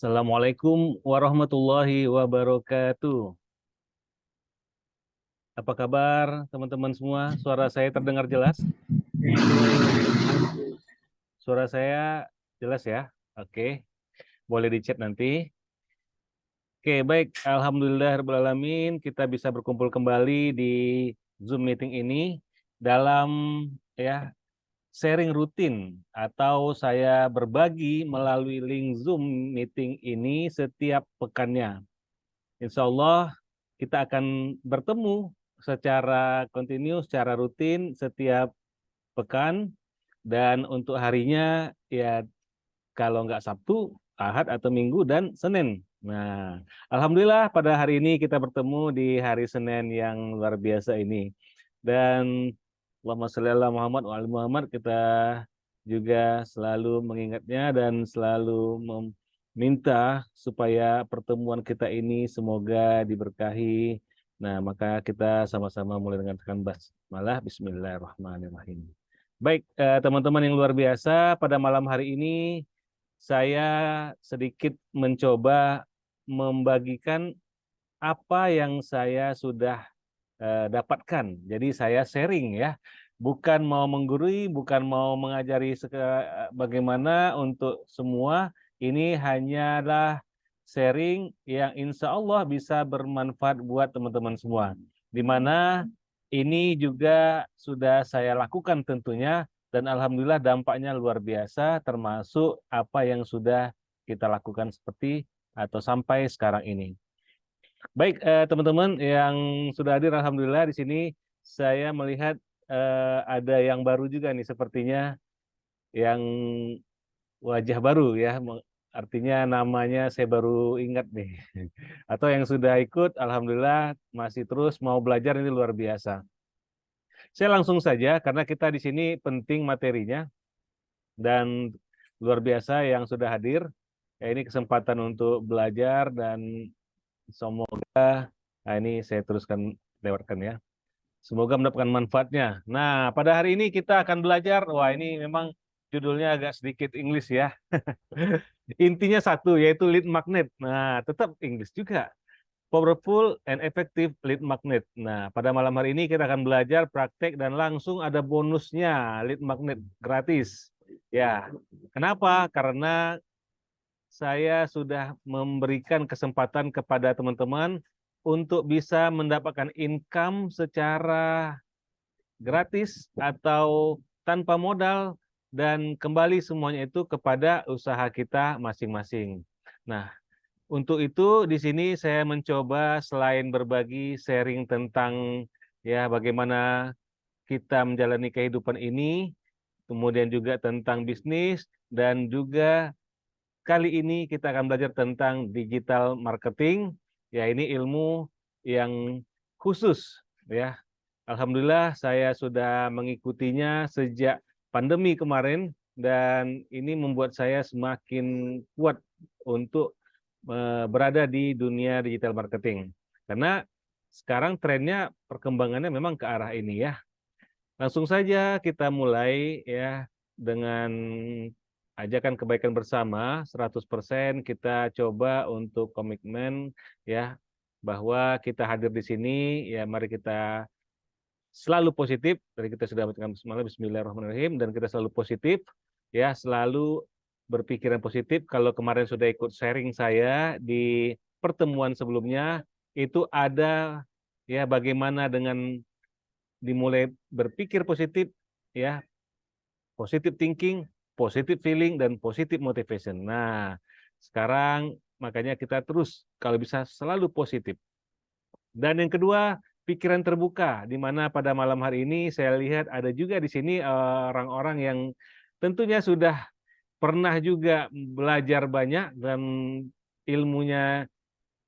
Assalamualaikum warahmatullahi wabarakatuh. Apa kabar teman-teman semua? Suara saya terdengar jelas? Suara saya jelas ya? Oke, boleh di-chat nanti. Oke, baik. Alhamdulillah alamin kita bisa berkumpul kembali di Zoom meeting ini dalam ya sharing rutin atau saya berbagi melalui link Zoom meeting ini setiap pekannya. Insya Allah kita akan bertemu secara kontinu, secara rutin setiap pekan. Dan untuk harinya ya kalau nggak Sabtu, Ahad atau Minggu dan Senin. Nah, Alhamdulillah pada hari ini kita bertemu di hari Senin yang luar biasa ini. Dan Allahumma sholli ala Muhammad wa ali Muhammad, kita juga selalu mengingatnya dan selalu meminta supaya pertemuan kita ini semoga diberkahi. Nah, maka kita sama-sama mulai dengan tekan basmalah. Bismillahirrahmanirrahim. Baik, teman-teman yang luar biasa, pada malam hari ini saya sedikit mencoba membagikan apa yang saya sudah dapatkan. Jadi saya sharing ya, bukan mau menggurui, bukan mau mengajari bagaimana untuk semua. Ini hanyalah sharing yang insya Allah bisa bermanfaat buat teman-teman semua. Di mana ini juga sudah saya lakukan tentunya, dan alhamdulillah dampaknya luar biasa, termasuk apa yang sudah kita lakukan seperti atau sampai sekarang ini. Baik, teman-teman yang sudah hadir, alhamdulillah di sini saya melihat ada yang baru juga nih, sepertinya yang wajah baru ya, artinya namanya saya baru ingat nih. Atau yang sudah ikut, alhamdulillah masih terus mau belajar, ini luar biasa. Saya langsung saja karena kita di sini penting materinya dan luar biasa yang sudah hadir. Ya, ini kesempatan untuk belajar dan semoga, nah ini saya teruskan lewatkan ya. Semoga mendapatkan manfaatnya. Nah, pada hari ini kita akan belajar, wah ini memang judulnya agak sedikit English ya. Intinya satu, yaitu lead magnet. Nah, tetap English juga. Powerful and effective lead magnet. Nah, pada malam hari ini kita akan belajar praktek dan langsung ada bonusnya, lead magnet gratis. Ya, kenapa? Karena saya sudah memberikan kesempatan kepada teman-teman untuk bisa mendapatkan income secara gratis atau tanpa modal, dan kembali semuanya itu kepada usaha kita masing-masing. Nah, untuk itu di sini saya mencoba selain berbagi sharing tentang ya bagaimana kita menjalani kehidupan ini, kemudian juga tentang bisnis, dan juga kali ini kita akan belajar tentang digital marketing. Ya, ini ilmu yang khusus ya. Alhamdulillah saya sudah mengikutinya sejak pandemi kemarin, dan ini membuat saya semakin kuat untuk berada di dunia digital marketing. Karena sekarang trennya perkembangannya memang ke arah ini ya. Langsung saja kita mulai ya dengan ajakan kebaikan bersama 100%. Kita coba untuk komitmen ya bahwa kita hadir di sini ya, mari kita selalu positif. Dari kita sudah bacakan Bismillahirrahmanirrahim, dan kita selalu positif ya, selalu berpikiran positif. Kalau kemarin sudah ikut sharing saya di pertemuan sebelumnya, itu ada ya bagaimana dengan dimulai berpikir positif ya, positive thinking, positive feeling, dan positive motivation. Nah, sekarang makanya kita terus kalau bisa selalu positif. Dan yang kedua, pikiran terbuka, di mana pada malam hari ini saya lihat ada juga di sini orang-orang yang tentunya sudah pernah juga belajar banyak dan ilmunya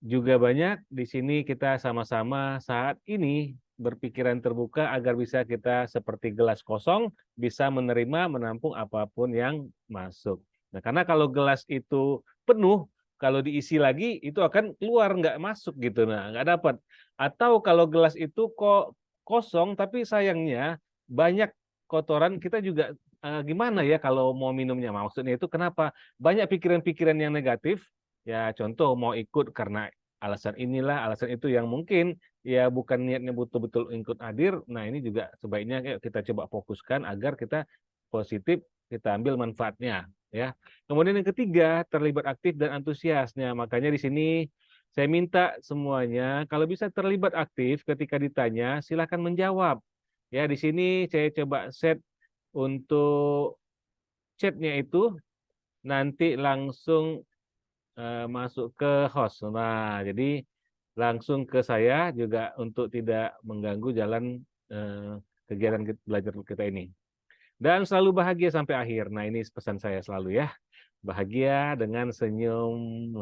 juga banyak. Di sini kita sama-sama saat ini berpikiran terbuka agar bisa kita seperti gelas kosong, bisa menerima, menampung apapun yang masuk. Nah, karena kalau gelas itu penuh, kalau diisi lagi itu akan keluar, nggak masuk gitu. Nah, nggak dapat. Atau kalau gelas itu kok kosong, tapi sayangnya banyak kotoran, kita juga gimana ya kalau mau minumnya? Maksudnya itu kenapa? Banyak pikiran-pikiran yang negatif, ya contoh mau ikut karena alasan inilah, alasan itu yang mungkin ya bukan niatnya betul-betul ikut hadir. Nah, ini juga sebaiknya kita coba fokuskan agar kita positif, kita ambil manfaatnya ya. Kemudian yang ketiga, terlibat aktif dan antusiasnya. Makanya di sini saya minta semuanya kalau bisa terlibat aktif ketika ditanya, silakan menjawab. Ya, di sini saya coba set untuk chatnya itu nanti langsung masuk ke host. Nah, jadi langsung ke saya juga untuk tidak mengganggu jalan kegiatan belajar kita ini. Dan selalu bahagia sampai akhir. Nah, ini pesan saya selalu ya. Bahagia dengan senyum.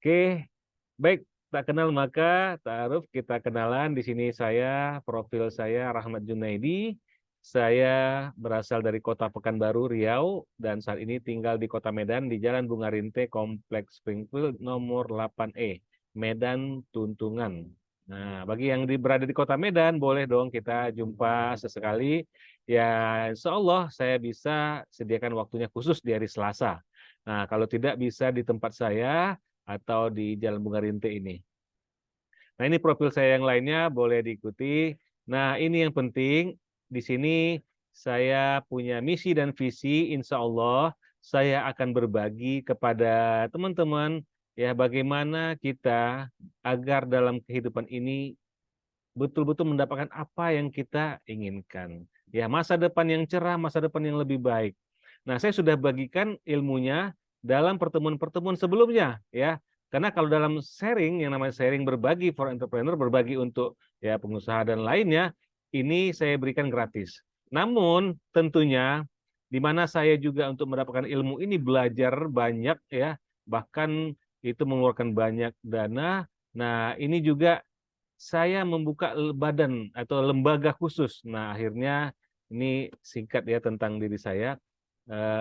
Oke, baik. Tak kenal maka ta'aruf, kita kenalan. Di sini saya, profil saya Rahmat Junaidi. Saya berasal dari Kota Pekanbaru, Riau, dan saat ini tinggal di Kota Medan di Jalan Bunga Rinte, Kompleks Springfield nomor 8E, Medan Tuntungan. Nah, bagi yang berada di Kota Medan, boleh dong kita jumpa sesekali. Ya, insya Allah saya bisa sediakan waktunya khusus di hari Selasa. Nah, kalau tidak bisa di tempat saya, atau di Jalan Bunga Rinte ini. Nah, ini profil saya yang lainnya boleh diikuti. Nah, ini yang penting di sini saya punya misi dan visi, insya Allah saya akan berbagi kepada teman-teman ya bagaimana kita agar dalam kehidupan ini betul-betul mendapatkan apa yang kita inginkan. Ya, masa depan yang cerah, masa depan yang lebih baik. Nah, saya sudah bagikan ilmunya dalam pertemuan-pertemuan sebelumnya, ya. Karena kalau dalam sharing, yang namanya sharing berbagi for entrepreneur, berbagi untuk ya pengusaha dan lainnya, ini saya berikan gratis. Namun tentunya di mana saya juga untuk mendapatkan ilmu ini belajar banyak ya, bahkan itu mengeluarkan banyak dana. Nah, ini juga saya membuka badan atau lembaga khusus. Nah, akhirnya ini singkat ya tentang diri saya.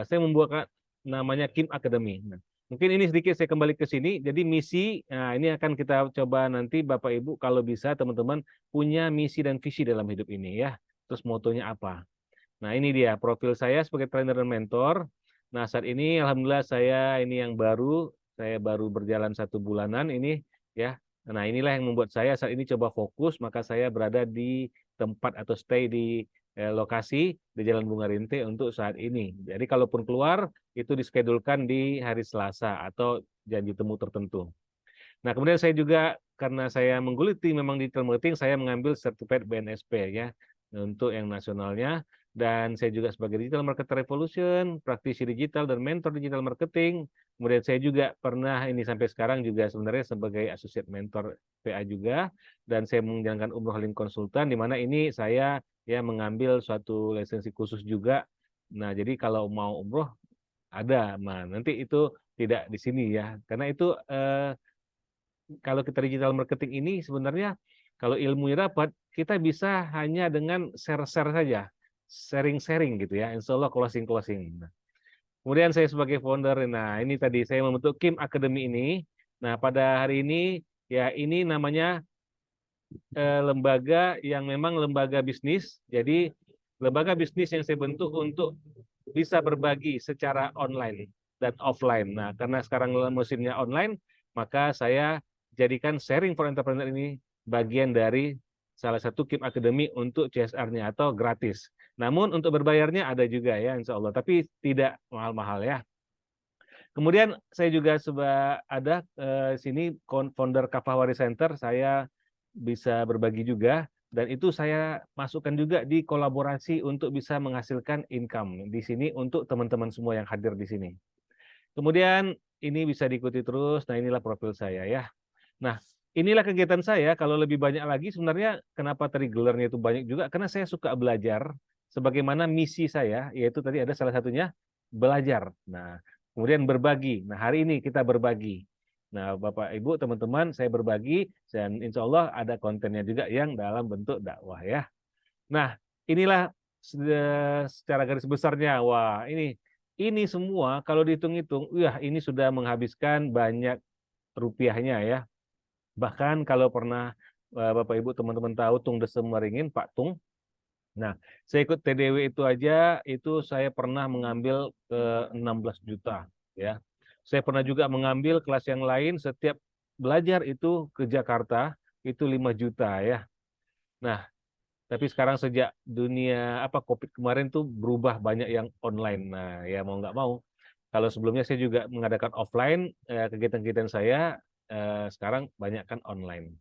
Saya membuka namanya Kim Academy. Nah, mungkin ini sedikit saya kembali ke sini. Jadi misi, nah ini akan kita coba nanti Bapak Ibu kalau bisa teman-teman punya misi dan visi dalam hidup ini ya. Terus motonya apa? Nah, ini dia profil saya sebagai trainer dan mentor. Nah, saat ini alhamdulillah saya ini yang baru, saya baru berjalan 1 bulanan ini ya. Nah, inilah yang membuat saya saat ini coba fokus, maka saya berada di tempat atau stay di lokasi di Jalan Bunga Rinte untuk saat ini. Jadi kalaupun keluar itu diskedulkan di hari Selasa atau janji temu tertentu. Nah, kemudian saya juga karena saya menggeluti memang di digital marketing, saya mengambil sertifikat BNSP ya untuk yang nasionalnya, dan saya juga sebagai Digital Marketer Revolution, praktisi digital dan mentor digital marketing. Kemudian saya juga pernah ini sampai sekarang juga sebenarnya sebagai associate mentor PA juga, dan saya menjalankan umroh link konsultan di mana ini saya ya mengambil suatu lisensi khusus juga. Nah, jadi kalau mau umroh ada, nah nanti itu tidak di sini ya, karena itu kalau kita digital marketing ini sebenarnya kalau ilmunya dapat, kita bisa hanya dengan share-share saja, sharing-sharing gitu ya, insya Allah closing-closing. Nah, kemudian saya sebagai founder, nah ini tadi saya membentuk Kim Academy ini. Nah, pada hari ini ya ini namanya lembaga yang memang lembaga bisnis. Jadi lembaga bisnis yang saya bentuk untuk bisa berbagi secara online dan offline. Nah, karena sekarang musimnya online, maka saya jadikan sharing for entrepreneur ini bagian dari salah satu Kim Academy untuk CSR-nya atau gratis. Namun untuk berbayarnya ada juga ya, insya Allah. Tapi tidak mahal-mahal ya. Kemudian saya juga ada sini founder Kafahwari Center, saya bisa berbagi juga dan itu saya masukkan juga di kolaborasi untuk bisa menghasilkan income di sini untuk teman-teman semua yang hadir di sini. Kemudian ini bisa diikuti terus. Nah, inilah profil saya ya. Nah, inilah kegiatan saya. Kalau lebih banyak lagi sebenarnya kenapa tadi gelarnya itu banyak juga karena saya suka belajar sebagaimana misi saya yaitu tadi ada salah satunya belajar. Nah, kemudian berbagi. Nah, hari ini kita berbagi. Nah, Bapak Ibu, teman-teman, saya berbagi dan insya Allah ada kontennya juga yang dalam bentuk dakwah ya. Nah, inilah secara garis besarnya. Wah, ini semua kalau dihitung-hitung, wah ini sudah menghabiskan banyak rupiahnya ya. Bahkan kalau pernah Bapak Ibu teman-teman tahu Tung Desem Waringin, Pak Tung. Nah, saya ikut TDW itu aja, itu saya pernah mengambil ke 16 juta ya. Saya pernah juga mengambil kelas yang lain, setiap belajar itu ke Jakarta, itu 5 juta ya. Nah, tapi sekarang sejak dunia COVID kemarin tuh berubah banyak yang online. Nah, ya mau nggak mau. Kalau sebelumnya saya juga mengadakan offline, kegiatan-kegiatan saya sekarang banyak kan online.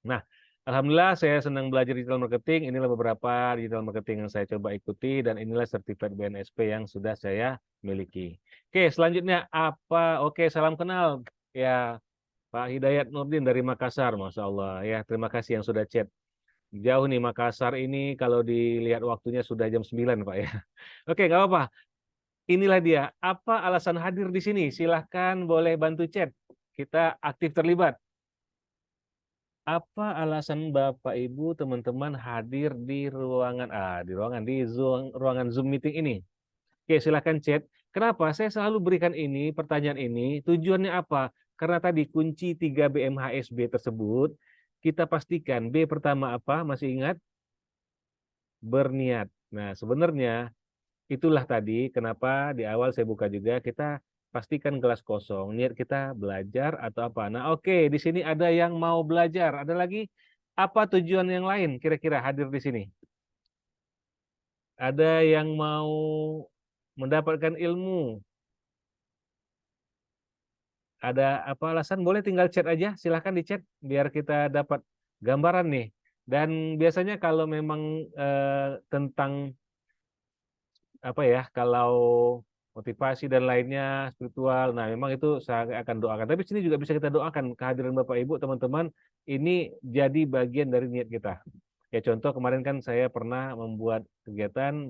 Nah, alhamdulillah saya senang belajar digital marketing. Inilah beberapa digital marketing yang saya coba ikuti dan inilah sertifikat BNSP yang sudah saya miliki. Oke, selanjutnya apa? Oke, salam kenal. Ya, Pak Hidayat Nurdin dari Makassar, Masya Allah. Ya, terima kasih yang sudah chat. Jauh nih Makassar ini kalau dilihat waktunya sudah jam 9, Pak ya. Oke, nggak apa-apa. Inilah dia. Apa alasan hadir di sini? Silahkan boleh bantu chat. Kita aktif terlibat. Apa alasan Bapak Ibu teman-teman hadir di ruangan Zoom meeting ini? Oke, silahkan chat. Kenapa? Saya selalu berikan ini pertanyaan ini. Tujuannya apa? Karena tadi kunci 3 BMHSB tersebut kita pastikan. B pertama apa? Masih ingat? Berniat. Nah, sebenarnya itulah tadi kenapa di awal saya buka juga kita pastikan gelas kosong. Niat kita belajar atau apa. Nah, oke, di sini ada yang mau belajar. Ada lagi apa tujuan yang lain kira-kira hadir di sini? Ada yang mau mendapatkan ilmu. Ada apa alasan? Boleh tinggal chat aja. Silahkan di chat biar kita dapat gambaran nih. Dan biasanya kalau memang tentang apa ya, kalau motivasi dan lainnya spiritual, nah memang itu saya akan doakan. Tapi sini juga bisa kita doakan kehadiran Bapak Ibu teman-teman ini jadi bagian dari niat kita. Ya contoh kemarin kan saya pernah membuat kegiatan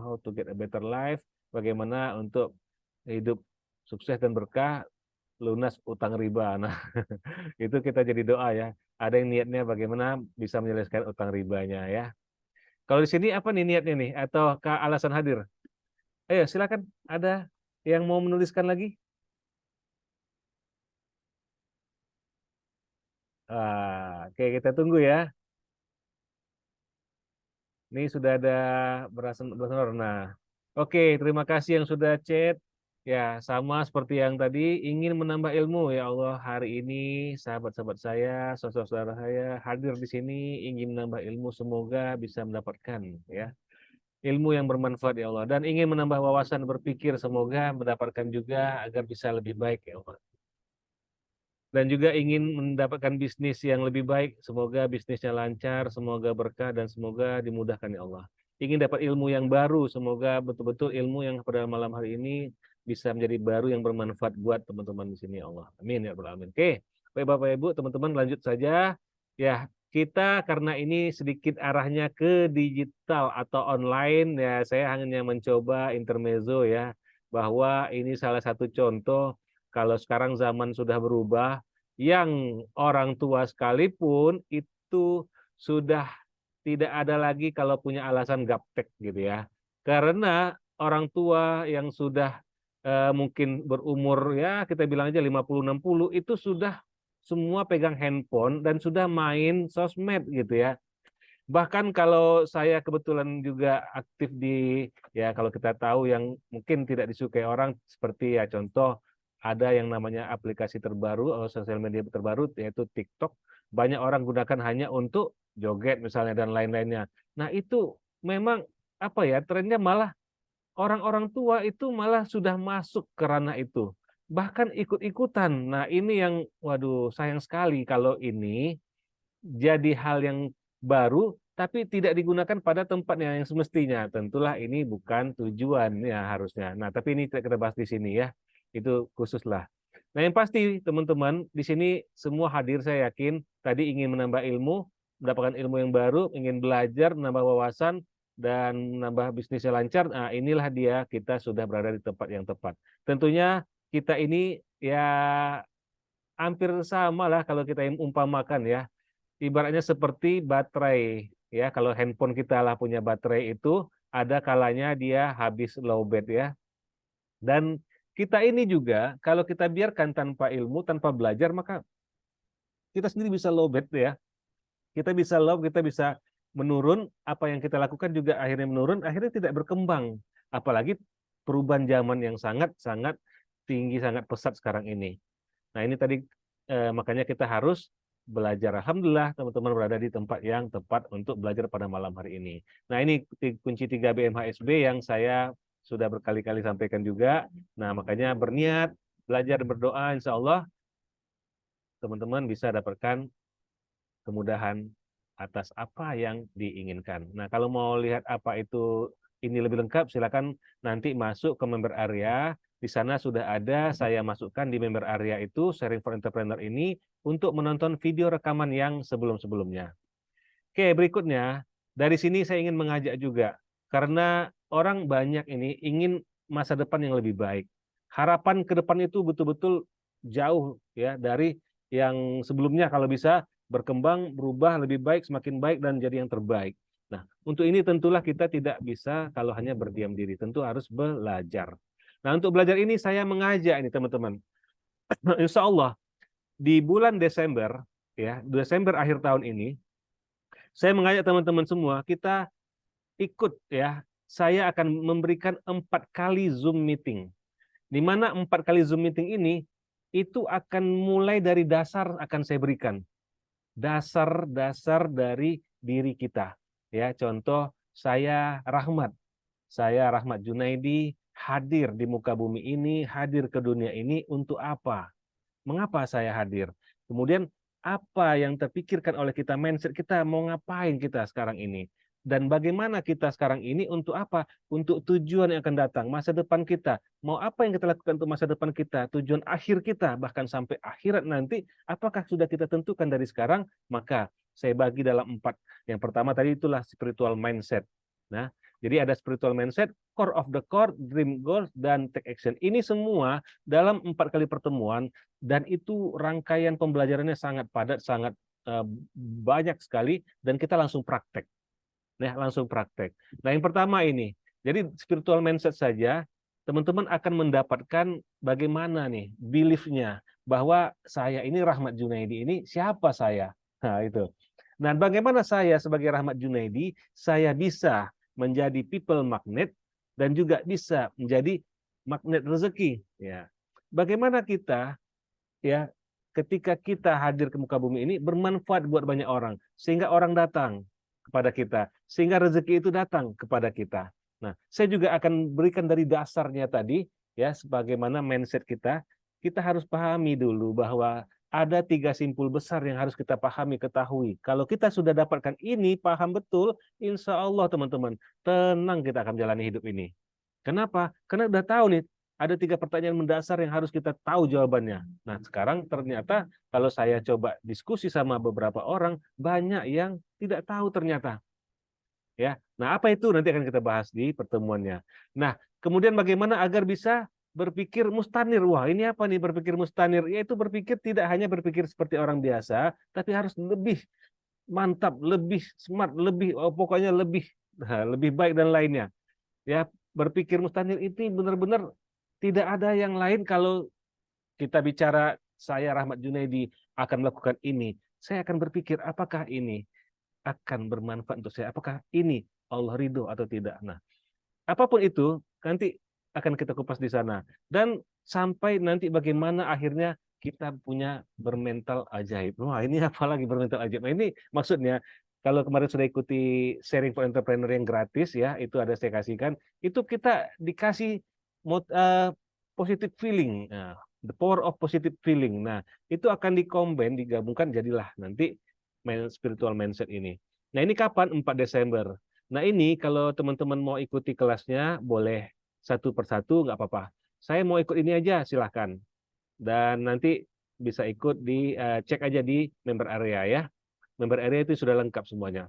how to get a better life, bagaimana untuk hidup sukses dan berkah, lunas utang riba. Nah, itu kita jadi doa ya. Ada yang niatnya bagaimana bisa menyelesaikan utang ribanya ya. Kalau di sini apa nih niatnya nih atau alasan hadir? Ayo silakan, ada yang mau menuliskan lagi? Oke, kita tunggu ya. Ini sudah ada berasal. Nah, oke, terima kasih yang sudah chat. Ya, sama seperti yang tadi, ingin menambah ilmu. Ya Allah, hari ini sahabat-sahabat saya, saudara-saudara saya hadir di sini ingin menambah ilmu. Semoga bisa mendapatkan ya ilmu yang bermanfaat ya Allah. Dan ingin menambah wawasan berpikir, semoga mendapatkan juga agar bisa lebih baik ya Allah. Dan juga ingin mendapatkan bisnis yang lebih baik. Semoga bisnisnya lancar, semoga berkah, dan semoga dimudahkan ya Allah. Ingin dapat ilmu yang baru, semoga betul-betul ilmu yang pada malam hari ini bisa menjadi baru yang bermanfaat buat teman-teman di sini ya Allah. Amin ya Rabbal Alamin. Oke, baik Bapak Ibu, teman-teman lanjut saja. Ya, kita karena ini sedikit arahnya ke digital atau online, ya saya hanya mencoba intermezzo ya, bahwa ini salah satu contoh kalau sekarang zaman sudah berubah, yang orang tua sekalipun itu sudah tidak ada lagi kalau punya alasan gaptek gitu ya. Karena orang tua yang sudah mungkin berumur ya kita bilang aja 50-60 itu sudah semua pegang handphone dan sudah main sosmed gitu ya. Bahkan kalau saya kebetulan juga aktif di, ya kalau kita tahu yang mungkin tidak disukai orang, seperti ya contoh, ada yang namanya aplikasi terbaru, atau sosial media terbaru, yaitu TikTok. Banyak orang gunakan hanya untuk joget misalnya dan lain-lainnya. Nah itu memang apa ya, trennya malah orang-orang tua itu malah sudah masuk ke ranah itu. Bahkan ikut-ikutan. Nah ini yang, waduh sayang sekali kalau ini jadi hal yang baru tapi tidak digunakan pada tempatnya yang semestinya. Tentulah ini bukan tujuannya harusnya. Nah, tapi ini tidak kita bahas di sini ya. Itu khususlah. Nah, yang pasti teman-teman di sini semua hadir saya yakin tadi ingin menambah ilmu, mendapatkan ilmu yang baru, ingin belajar, menambah wawasan dan menambah bisnisnya lancar. Nah, inilah dia kita sudah berada di tempat yang tepat. Tentunya kita ini ya hampir sama lah kalau kita umpamakan ya ibaratnya seperti baterai ya kalau handphone kita lah punya baterai itu ada kalanya dia habis lowbat ya dan kita ini juga kalau kita biarkan tanpa ilmu tanpa belajar maka kita sendiri bisa lowbat ya kita bisa low kita bisa menurun apa yang kita lakukan juga akhirnya menurun akhirnya tidak berkembang apalagi perubahan zaman yang sangat sangat tinggi, sangat pesat sekarang ini. Nah, ini tadi makanya kita harus belajar. Alhamdulillah teman-teman berada di tempat yang tepat untuk belajar pada malam hari ini. Nah, ini kunci 3 BMHSB yang saya sudah berkali-kali sampaikan juga. Nah, makanya berniat, belajar, berdoa, insya Allah teman-teman bisa dapatkan kemudahan atas apa yang diinginkan. Nah, kalau mau lihat apa itu ini lebih lengkap, silakan nanti masuk ke member area. Di sana sudah ada, saya masukkan di member area itu, Sharing for Entrepreneur ini, untuk menonton video rekaman yang sebelum-sebelumnya. Oke, berikutnya, dari sini saya ingin mengajak juga, karena orang banyak ini ingin masa depan yang lebih baik. Harapan ke depan itu betul-betul jauh ya dari yang sebelumnya, kalau bisa berkembang, berubah lebih baik, semakin baik, dan jadi yang terbaik. Nah, untuk ini tentulah kita tidak bisa kalau hanya berdiam diri, tentu harus belajar. Nah, untuk belajar ini saya mengajak ini teman-teman. Insya Allah di bulan Desember, ya Desember akhir tahun ini, saya mengajak teman-teman semua, kita ikut ya. Saya akan memberikan 4 kali Zoom meeting. Di mana 4 kali Zoom meeting ini, itu akan mulai dari dasar akan saya berikan. Dasar-dasar dari diri kita. Ya, contoh saya Rahmat. Saya Rahmat Junaidi hadir di muka bumi ini, hadir ke dunia ini untuk apa? Mengapa saya hadir? Kemudian apa yang terpikirkan oleh kita, mindset kita, mau ngapain kita sekarang ini? Dan bagaimana kita sekarang ini untuk apa? Untuk tujuan yang akan datang, masa depan kita. Mau apa yang kita lakukan untuk masa depan kita, tujuan akhir kita, bahkan sampai akhirat nanti, apakah sudah kita tentukan dari sekarang? Maka saya bagi dalam 4. Yang pertama tadi itulah spiritual mindset. Nah, jadi ada spiritual mindset, core of the core, dream goals, dan take action. Ini semua dalam 4 kali pertemuan, dan itu rangkaian pembelajarannya sangat padat, sangat banyak sekali, dan kita langsung praktek. Nah, langsung praktek. Nah, yang pertama ini, jadi spiritual mindset saja, teman-teman akan mendapatkan bagaimana nih belief-nya, bahwa saya ini Rahmat Junaidi ini siapa saya. Nah, itu. Nah, bagaimana saya sebagai Rahmat Junaidi, saya bisa menjadi people magnet dan juga bisa menjadi magnet rezeki. Ya, bagaimana kita ya ketika kita hadir ke muka bumi ini bermanfaat buat banyak orang, sehingga orang datang kepada kita, sehingga rezeki itu datang kepada kita. Nah, saya juga akan berikan dari dasarnya tadi, ya, sebagaimana mindset kita. Kita harus pahami dulu bahwa ada 3 simpul besar yang harus kita pahami, ketahui. Kalau kita sudah dapatkan ini, paham betul, insya Allah teman-teman, tenang kita akan menjalani hidup ini. Kenapa? Karena udah tahu nih, ada 3 pertanyaan mendasar yang harus kita tahu jawabannya. Nah, sekarang ternyata kalau saya coba diskusi sama beberapa orang, banyak yang tidak tahu ternyata. Ya, nah apa itu nanti akan kita bahas di pertemuannya. Nah, kemudian bagaimana agar bisa berpikir mustanir? Wah, ini apa nih berpikir mustanir? Yaitu berpikir tidak hanya berpikir seperti orang biasa, tapi harus lebih mantap, lebih smart, lebih pokoknya lebih lebih baik dan lainnya. Ya, berpikir mustanir itu benar-benar tidak ada yang lain. Kalau kita bicara saya Rahmat Junaidi akan melakukan ini, saya akan berpikir apakah ini akan bermanfaat untuk saya, apakah ini Allah ridho atau tidak. Nah, apapun itu nanti akan kita kupas di sana, dan sampai nanti bagaimana akhirnya kita punya bermental ajaib. Wah, ini apalagi bermental ajaib. Nah, ini maksudnya kalau kemarin sudah ikuti sharing for entrepreneur yang gratis ya, itu ada saya kasihkan, itu kita dikasih positive feeling. Nah, the power of positive feeling. Nah, itu akan dikombin, digabungkan, jadilah nanti spiritual mindset ini. Nah, ini kapan? 4 Desember. Nah, ini kalau teman-teman mau ikuti kelasnya, boleh satu persatu, nggak apa-apa. Saya mau ikut ini aja, silahkan. Dan nanti bisa ikut di cek aja di member area ya. Member area itu sudah lengkap semuanya.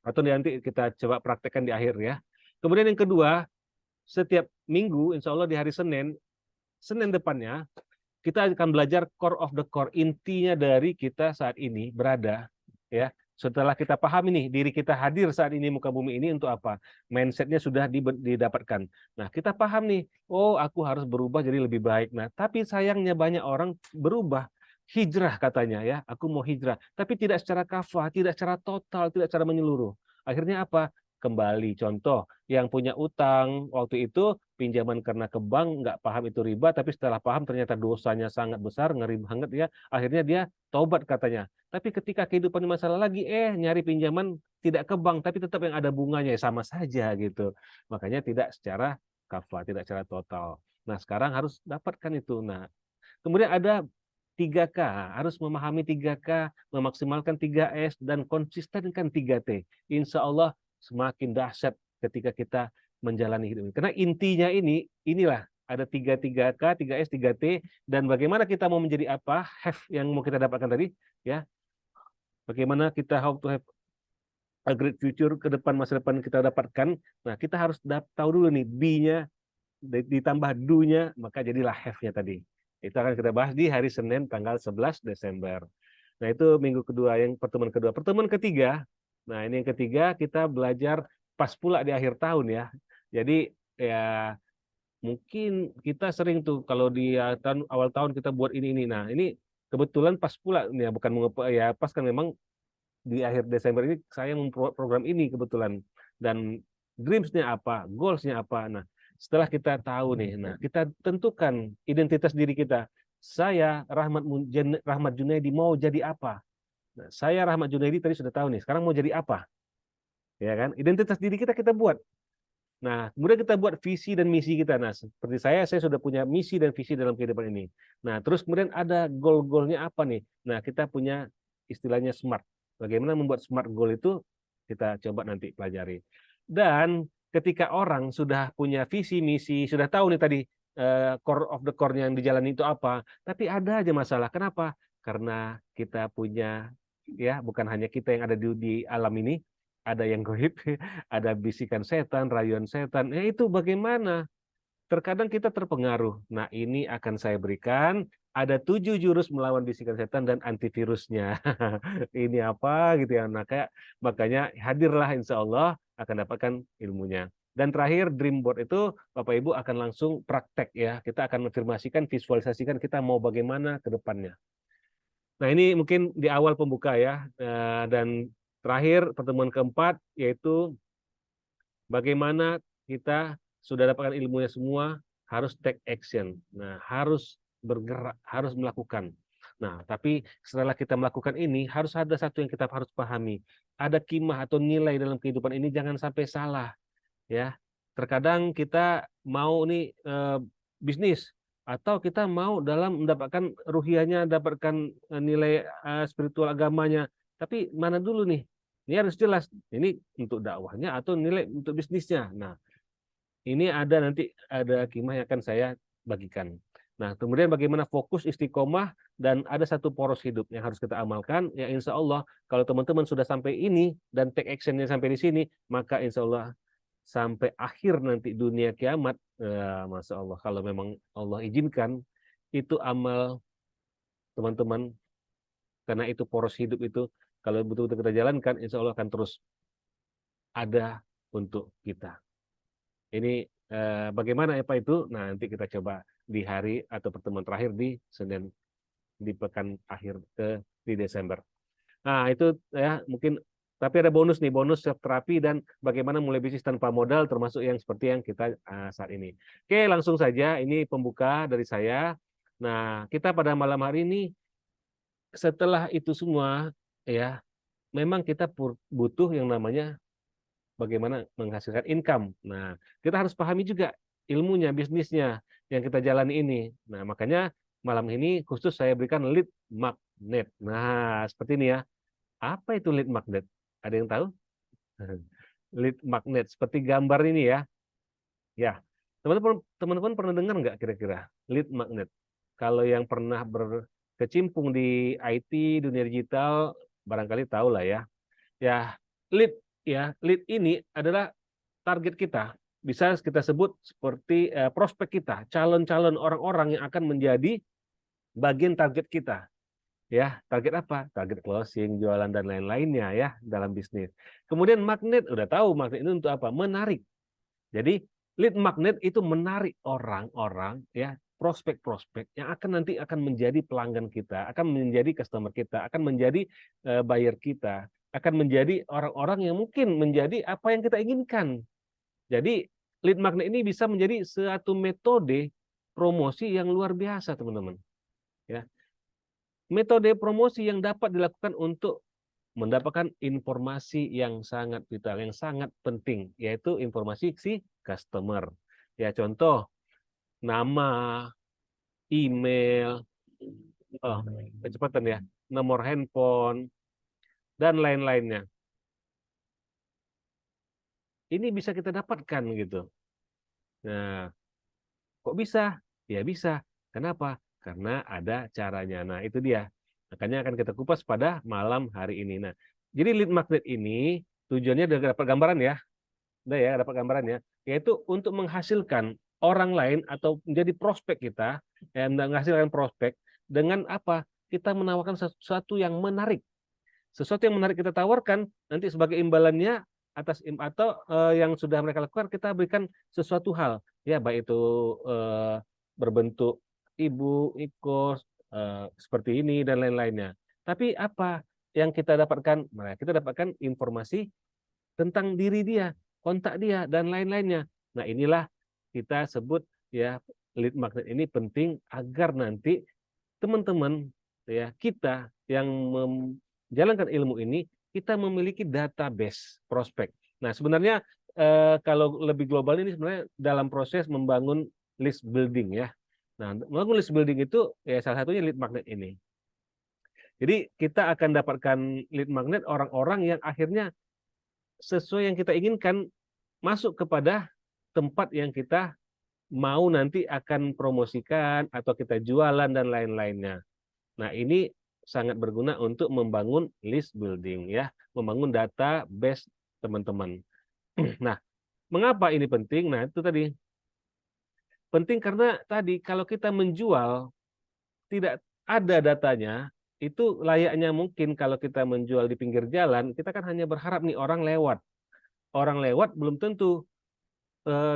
Atau nanti kita coba praktekkan di akhir ya. Kemudian yang kedua, setiap minggu, insya Allah di hari Senin, Senin depannya, kita akan belajar core of the core, intinya dari kita saat ini berada, ya. Setelah kita pahami nih, diri kita hadir saat ini muka bumi ini untuk apa? Mindsetnya sudah didapatkan. Nah, kita paham nih, oh aku harus berubah jadi lebih baik. Nah, tapi sayangnya banyak orang berubah, hijrah katanya ya, aku mau hijrah. Tapi tidak secara kafah, tidak secara total, tidak secara menyeluruh. Akhirnya apa? kembali. Contoh, yang punya utang waktu itu pinjaman karena ke bank nggak paham itu riba, tapi setelah paham ternyata dosanya sangat besar, ngeri banget ya. Akhirnya dia tobat katanya. Tapi ketika kehidupan masalah lagi, nyari pinjaman tidak ke bank, tapi tetap yang ada bunganya sama saja gitu. Makanya tidak secara kafah, tidak secara total. Nah, sekarang harus dapatkan itu. Nah, kemudian ada 3K, harus memahami 3K, memaksimalkan 3S, dan konsistenkan 3T. Insya Allah semakin dahsyat ketika kita menjalani hidup ini. Karena intinya inilah ada 3K, 3S, 3T, dan bagaimana kita mau menjadi apa, have yang mau kita dapatkan tadi, ya. Bagaimana kita how to have a great future ke depan, masa depan kita dapatkan. Nah, kita harus tahu dulu nih B-nya ditambah do-nya, maka jadilah have-nya tadi. Itu akan kita bahas di hari Senin tanggal 11 Desember. Nah, itu minggu kedua, yang pertemuan kedua. Pertemuan ketiga, nah ini yang ketiga kita belajar pas pula di akhir tahun ya. Jadi ya mungkin kita sering tuh kalau di awal tahun kita buat ini. Nah, ini kebetulan pas pula ya, bukan ya pas kan memang di akhir Desember ini saya memprogram ini kebetulan, dan dreams-nya apa, goals-nya apa. Nah, setelah kita tahu nih, nah kita tentukan identitas diri kita. Saya Rahmat Junaidi mau jadi apa? Nah, saya Rahmat Junaidi tadi sudah tahu nih, sekarang mau jadi apa? Ya kan? Identitas diri kita buat. Nah, kemudian kita buat visi dan misi kita. Nah, seperti saya sudah punya misi dan visi dalam kehidupan ini. Nah, terus kemudian ada goal-goalnya apa nih? Nah, kita punya istilahnya SMART. Bagaimana membuat SMART goal itu kita coba nanti pelajari. Dan ketika orang sudah punya visi, misi, sudah tahu nih tadi core of the core yang dijalani itu apa, tapi ada aja masalah. Kenapa? Karena kita punya, ya bukan hanya kita yang ada di alam ini, ada yang goib, ada bisikan setan, rayuan setan. Itu bagaimana? Terkadang kita terpengaruh. Nah, ini akan saya berikan. Ada 7 jurus melawan bisikan setan dan antivirusnya. Ini apa gitu ya. Nah, makanya hadirlah insya Allah akan dapatkan ilmunya. Dan terakhir dream board itu Bapak Ibu akan langsung praktek ya. Kita akan mengafirmasikan, visualisasikan kita mau bagaimana ke depannya. Nah, ini mungkin di awal pembuka ya. Dan terakhir pertemuan keempat yaitu bagaimana kita sudah dapatkan ilmunya semua, harus take action. Nah, harus bergerak, harus melakukan. Nah, tapi setelah kita melakukan ini, harus ada satu yang kita harus pahami. Ada kimah atau nilai dalam kehidupan ini, jangan sampai salah. Ya, terkadang kita mau nih bisnis, atau kita mau dalam mendapatkan ruhiyahnya, dapatkan nilai spiritual agamanya. Tapi mana dulu nih? Ini harus jelas. Ini untuk dakwahnya atau nilai untuk bisnisnya. Nah, ini nanti ada kimah yang akan saya bagikan. Nah, kemudian bagaimana fokus istiqomah, dan ada satu poros hidup yang harus kita amalkan. Ya, insya Allah kalau teman-teman sudah sampai ini dan take actionnya sampai di sini, maka insya Allah sampai akhir nanti dunia kiamat, ya, Masya Allah, kalau memang Allah izinkan, itu amal teman-teman, karena itu poros hidup itu, kalau betul-betul kita jalankan, insya Allah akan terus ada untuk kita. Ini bagaimana apa itu? Nah, nanti kita coba di hari atau pertemuan terakhir di Senin, di pekan akhir di Desember. Nah, itu ya mungkin, tapi ada bonus nih, bonus self terapi dan bagaimana mulai bisnis tanpa modal, termasuk yang seperti yang kita saat ini. Oke, langsung saja ini pembuka dari saya. Nah, kita pada malam hari ini setelah itu semua ya, memang kita butuh yang namanya bagaimana menghasilkan income. Nah, kita harus pahami juga ilmunya, bisnisnya yang kita jalani ini. Nah, makanya malam ini khusus saya berikan lead magnet. Nah, seperti ini ya. Apa itu lead magnet? Ada yang tahu? Lead magnet seperti gambar ini ya. Ya, teman-teman pernah dengar nggak kira-kira lead magnet? Kalau yang pernah berkecimpung di IT, dunia digital, barangkali tahu lah ya. Ya, lead lead ini adalah target kita. Bisa kita sebut seperti prospek kita, calon-calon orang-orang yang akan menjadi bagian target kita. Ya, target apa? Target closing, jualan dan lain-lainnya ya dalam bisnis. Kemudian magnet, udah tahu magnet itu untuk apa? Menarik. Jadi lead magnet itu menarik orang-orang ya, prospek-prospek yang akan menjadi pelanggan kita, akan menjadi customer kita, akan menjadi buyer kita. akan menjadi orang-orang yang mungkin menjadi apa yang kita inginkan. Jadi lead magnet ini bisa menjadi suatu metode promosi yang luar biasa, teman-teman. Ya, metode promosi yang dapat dilakukan untuk mendapatkan informasi yang sangat vital, yang sangat penting, yaitu informasi si customer. Ya, contoh nama, email, oh, kecepatan ya, nomor handphone, dan lain-lainnya. Ini bisa kita dapatkan gitu. Nah, kok bisa? Ya bisa. Kenapa? Karena ada caranya. Nah, itu dia. Makanya akan kita kupas pada malam hari ini. Nah, jadi lead magnet ini tujuannya udah dapat gambaran ya. Udah ya, dapat gambaran ya. Yaitu untuk menghasilkan orang lain atau menjadi prospek kita, menghasilkan prospek dengan apa? Kita menawarkan sesuatu yang menarik. Sesuatu yang menarik kita tawarkan, nanti sebagai imbalannya atau yang sudah mereka lakukan kita berikan sesuatu hal, ya baik itu berbentuk ibu, ikos, seperti ini dan lain-lainnya. Tapi apa yang kita dapatkan? Nah, kita dapatkan informasi tentang diri dia, kontak dia dan lain-lainnya. Nah, inilah kita sebut ya lead magnet ini penting agar nanti teman-teman ya kita yang menjalankan ilmu ini kita memiliki database prospek. Nah, sebenarnya kalau lebih global ini sebenarnya dalam proses membangun list building ya. Nah, membangun list building itu ya salah satunya lead magnet ini. Jadi kita akan dapatkan lead magnet orang-orang yang akhirnya sesuai yang kita inginkan masuk kepada tempat yang kita mau nanti akan promosikan atau kita jualan dan lain-lainnya. Nah, ini sangat berguna untuk membangun list building ya, membangun database teman-teman. Nah, mengapa ini penting? Nah, itu tadi. Penting karena tadi kalau kita menjual tidak ada datanya, itu layaknya mungkin kalau kita menjual di pinggir jalan, kita kan hanya berharap nih orang lewat. Orang lewat belum tentu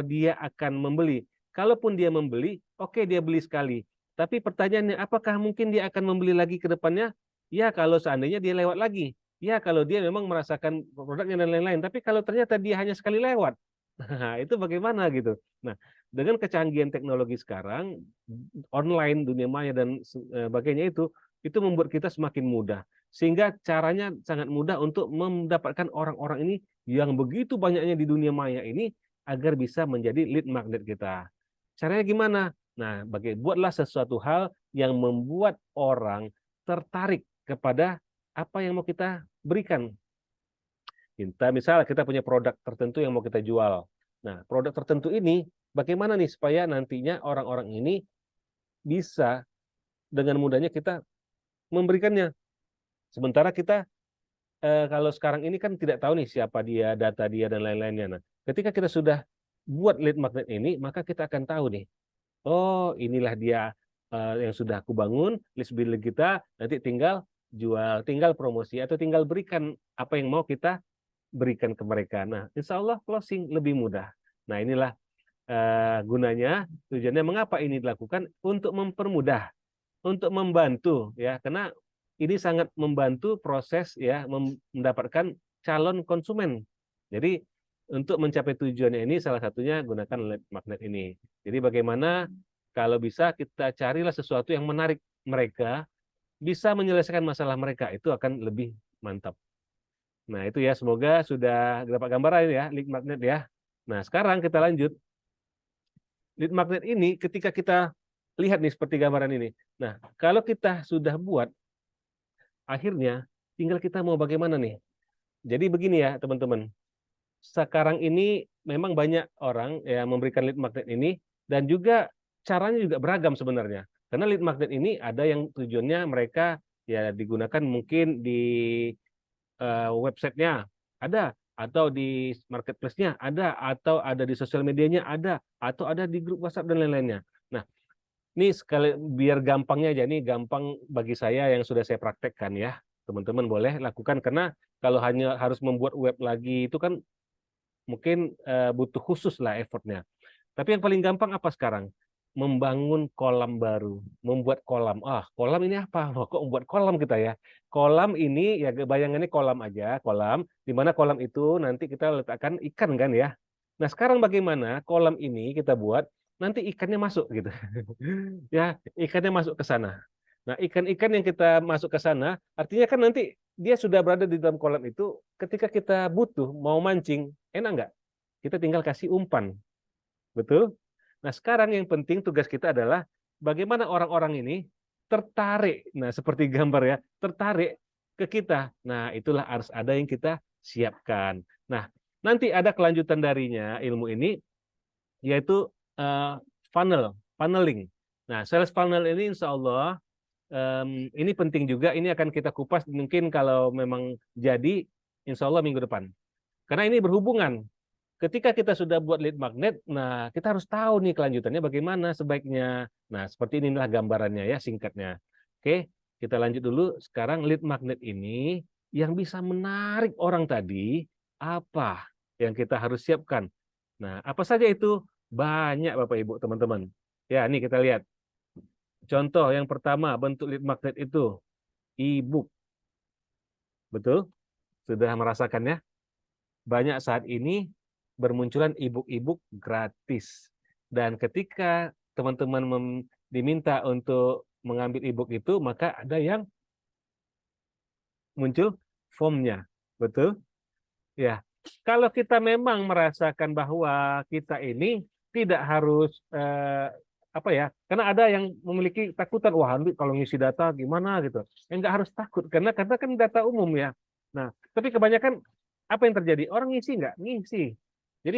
dia akan membeli. Kalaupun dia membeli, oke dia beli sekali. Tapi pertanyaannya, apakah mungkin dia akan membeli lagi ke depannya? Ya, kalau seandainya dia lewat lagi. Ya, kalau dia memang merasakan produknya dan lain-lain. Tapi kalau ternyata dia hanya sekali lewat, nah, itu bagaimana gitu. Nah, dengan kecanggihan teknologi sekarang, online, dunia maya dan sebagainya itu membuat kita semakin mudah. Sehingga caranya sangat mudah untuk mendapatkan orang-orang ini yang begitu banyaknya di dunia maya ini agar bisa menjadi lead magnet kita. Caranya gimana? Nah, buatlah sesuatu hal yang membuat orang tertarik kepada apa yang mau kita berikan. Kita punya produk tertentu yang mau kita jual. Nah, produk tertentu ini bagaimana nih supaya nantinya orang-orang ini bisa dengan mudahnya kita memberikannya. Sementara kita kalau sekarang ini kan tidak tahu nih siapa dia, data dia dan lain-lainnya. Nah, ketika kita sudah buat lead magnet ini, maka kita akan tahu nih, oh inilah dia yang sudah aku bangun, list building kita, nanti tinggal jual, tinggal promosi, atau tinggal berikan apa yang mau kita berikan ke mereka. Nah, insya Allah closing lebih mudah. Nah, inilah gunanya, tujuannya mengapa ini dilakukan? Untuk mempermudah, untuk membantu, ya, karena ini sangat membantu proses ya mendapatkan calon konsumen. Jadi untuk mencapai tujuannya ini salah satunya gunakan lead magnet ini. Jadi bagaimana kalau bisa kita carilah sesuatu yang menarik mereka, bisa menyelesaikan masalah mereka, itu akan lebih mantap. Nah, itu ya, semoga sudah dapat gambaran ya, lead magnet ya. Nah, sekarang kita lanjut. Lead magnet ini ketika kita lihat nih seperti gambaran ini. Nah, kalau kita sudah buat, akhirnya tinggal kita mau bagaimana nih. Jadi begini ya, teman-teman. Sekarang ini memang banyak orang yang memberikan lead magnet ini dan juga caranya juga beragam sebenarnya. Karena lead magnet ini ada yang tujuannya mereka ya digunakan mungkin di websitenya ada, atau di marketplace-nya ada, atau ada di sosial medianya ada, atau ada di grup WhatsApp dan lain-lainnya. Nah, ini sekali biar gampangnya aja, ini gampang bagi saya yang sudah saya praktekkan ya. Teman-teman boleh lakukan karena kalau hanya harus membuat web lagi itu kan mungkin butuh khusus lah effortnya. Tapi yang paling gampang apa sekarang? membangun kolam baru, membuat kolam. Kolam ini apa? Kok membuat kolam kita ya? Kolam ini ya bayangannya kolam aja, kolam di mana kolam itu nanti kita letakkan ikan kan ya. Nah, sekarang bagaimana kolam ini kita buat nanti ikannya masuk gitu. Ya, ikannya masuk ke sana. Nah, ikan-ikan yang kita masuk ke sana, artinya kan nanti dia sudah berada di dalam kolam itu, ketika kita butuh mau mancing, enak nggak? Kita tinggal kasih umpan. Betul? Nah, sekarang yang penting tugas kita adalah bagaimana orang-orang ini tertarik. Nah, seperti gambar ya, tertarik ke kita. Nah, itulah harus ada yang kita siapkan. Nah, nanti ada kelanjutan darinya ilmu ini, yaitu funneling. Nah, sales funnel ini insya Allah ini penting juga. Ini akan kita kupas mungkin kalau memang jadi, insya Allah minggu depan. Karena ini berhubungan. Ketika kita sudah buat lead magnet, nah kita harus tahu nih kelanjutannya bagaimana sebaiknya. Nah, seperti inilah gambarannya ya singkatnya. Oke, kita lanjut dulu. Sekarang lead magnet ini yang bisa menarik orang tadi, apa yang kita harus siapkan? Nah, apa saja itu? Banyak Bapak Ibu, teman-teman. Ya, ini kita lihat. Contoh yang pertama, bentuk lead magnet itu e-book. Betul? Sudah merasakannya? Banyak saat ini bermunculan e-book gratis. Dan ketika teman-teman diminta untuk mengambil e-book itu, maka ada yang muncul formnya. Betul? Ya. Kalau kita memang merasakan bahwa kita ini tidak harus apa ya, karena ada yang memiliki takutan, wah nanti kalau ngisi data gimana gitu. Enggak harus takut, karena kan data umum ya. Nah, tapi kebanyakan apa yang terjadi? Orang ngisi nggak? Ngisi. Jadi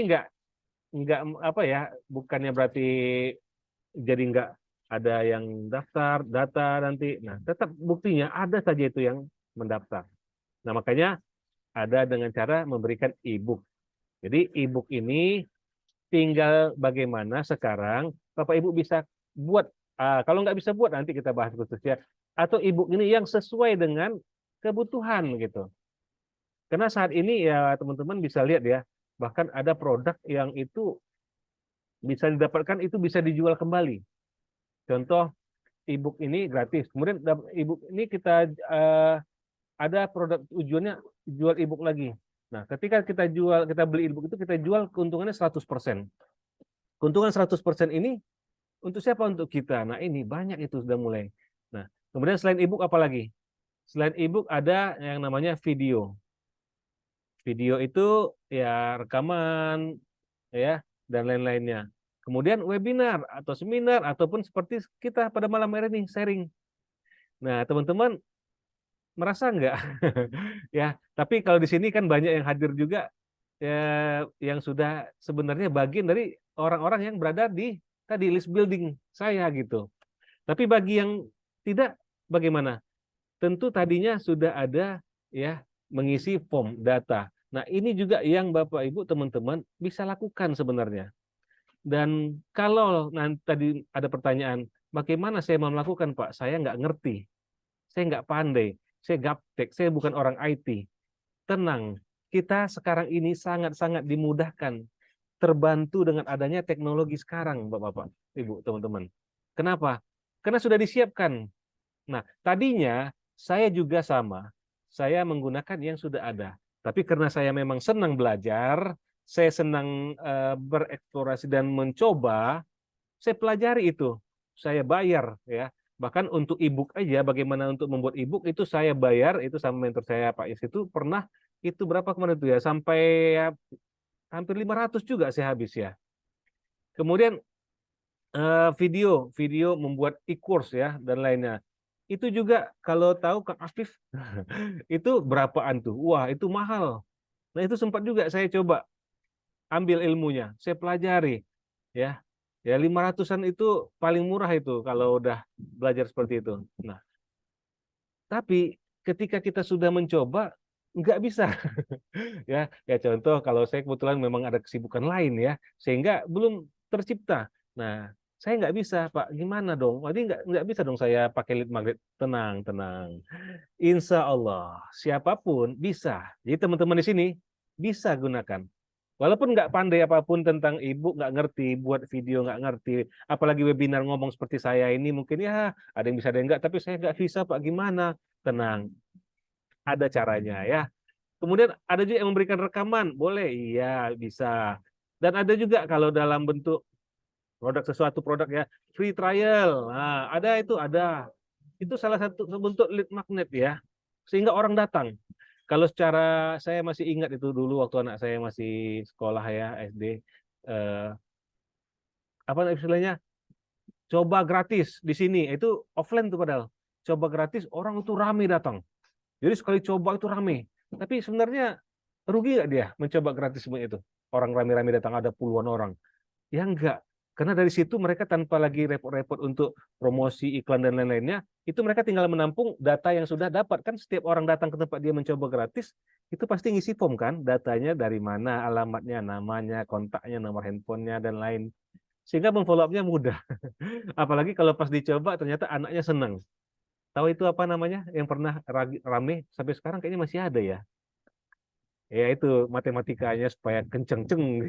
nggak apa ya, bukannya berarti jadi nggak ada yang daftar data nanti. Nah, tetap buktinya ada saja itu yang mendaftar. Nah, makanya ada dengan cara memberikan e-book. Jadi e-book ini tinggal bagaimana sekarang Bapak Ibu bisa buat. Kalau nggak bisa buat nanti kita bahas khususnya. Atau e-book ini yang sesuai dengan kebutuhan gitu. Karena saat ini ya teman-teman bisa lihat ya, bahkan ada produk yang itu bisa didapatkan, itu bisa dijual kembali. Contoh e-book ini gratis. Kemudian e-book ini kita ada produk tujuannya jual e-book lagi. Nah, ketika kita beli e-book itu kita jual keuntungannya 100%. Keuntungan 100% ini untuk siapa? Untuk kita. Nah, ini banyak itu sudah mulai. Nah, kemudian selain e-book apa lagi? Selain e-book ada yang namanya video. Video itu ya rekaman ya dan lain-lainnya. Kemudian webinar atau seminar ataupun seperti kita pada malam hari ini sharing. Nah, teman-teman merasa enggak? Ya, tapi kalau di sini kan banyak yang hadir juga ya, yang sudah sebenarnya bagian dari orang-orang yang berada di tadi list building saya gitu. Tapi bagi yang tidak, bagaimana? Tentu tadinya sudah ada ya mengisi form data. Nah, ini juga yang Bapak Ibu teman-teman bisa lakukan sebenarnya. Dan kalau nanti tadi ada pertanyaan, bagaimana saya mau melakukan, Pak? Saya nggak ngerti, saya nggak pandai, saya gaptek, saya bukan orang IT. Tenang, kita sekarang ini sangat-sangat dimudahkan, terbantu dengan adanya teknologi sekarang, Bapak-Bapak, Ibu, teman-teman. Kenapa? Karena sudah disiapkan. Nah, tadinya saya juga sama, saya menggunakan yang sudah ada. Tapi karena saya memang senang belajar, saya senang bereksplorasi dan mencoba, saya pelajari itu. Saya bayar ya. Bahkan untuk e-book aja, bagaimana untuk membuat e-book itu saya bayar, itu sama mentor saya Pak Is itu pernah, itu berapa kemarin itu ya, sampai ya, hampir 500 juga saya habis ya. Kemudian video membuat e-course ya dan lainnya. Itu juga kalau tahu Kak Afif itu berapaan tuh? Wah, itu mahal. Nah, itu sempat juga saya coba ambil ilmunya, saya pelajari ya. Ya 500-an itu paling murah itu kalau udah belajar seperti itu. Nah, tapi ketika kita sudah mencoba nggak bisa. Ya, ya contoh kalau saya kebetulan memang ada kesibukan lain ya, sehingga belum tercipta. Nah, saya nggak bisa, Pak. Gimana dong? Jadi nggak bisa dong saya pakai lead magnet. Tenang, tenang. Insya Allah, siapapun bisa. Jadi teman-teman di sini bisa gunakan. Walaupun nggak pandai apapun tentang ibu, nggak ngerti, buat video nggak ngerti, apalagi webinar ngomong seperti saya ini, mungkin ya ada yang bisa ada yang nggak, tapi saya nggak bisa Pak, gimana? Tenang, ada caranya ya. Kemudian ada juga yang memberikan rekaman, boleh, iya bisa. Dan ada juga kalau dalam bentuk produk sesuatu produk ya, free trial, nah, ada itu ada. Itu salah satu bentuk lead magnet ya, sehingga orang datang. Kalau secara saya masih ingat itu dulu waktu anak saya masih sekolah ya SD, eh, apa istilahnya, coba gratis di sini itu offline tuh padahal coba gratis orang itu rame datang. Jadi sekali coba itu rame. Tapi sebenarnya rugi nggak dia mencoba gratis semua itu? Orang rame-rame datang ada puluhan orang. Ya enggak. Karena dari situ mereka tanpa lagi repot-repot untuk promosi, iklan, dan lain-lainnya, itu mereka tinggal menampung data yang sudah dapat. Kan setiap orang datang ke tempat dia mencoba gratis, itu pasti ngisi form kan, datanya dari mana, alamatnya, namanya, kontaknya, nomor handphonenya, dan lain. Sehingga memfollow up-nya mudah. Apalagi kalau pas dicoba ternyata anaknya senang. Tahu itu apa namanya yang pernah rame sampai sekarang kayaknya masih ada ya. Ya itu matematikanya supaya kenceng-ceng.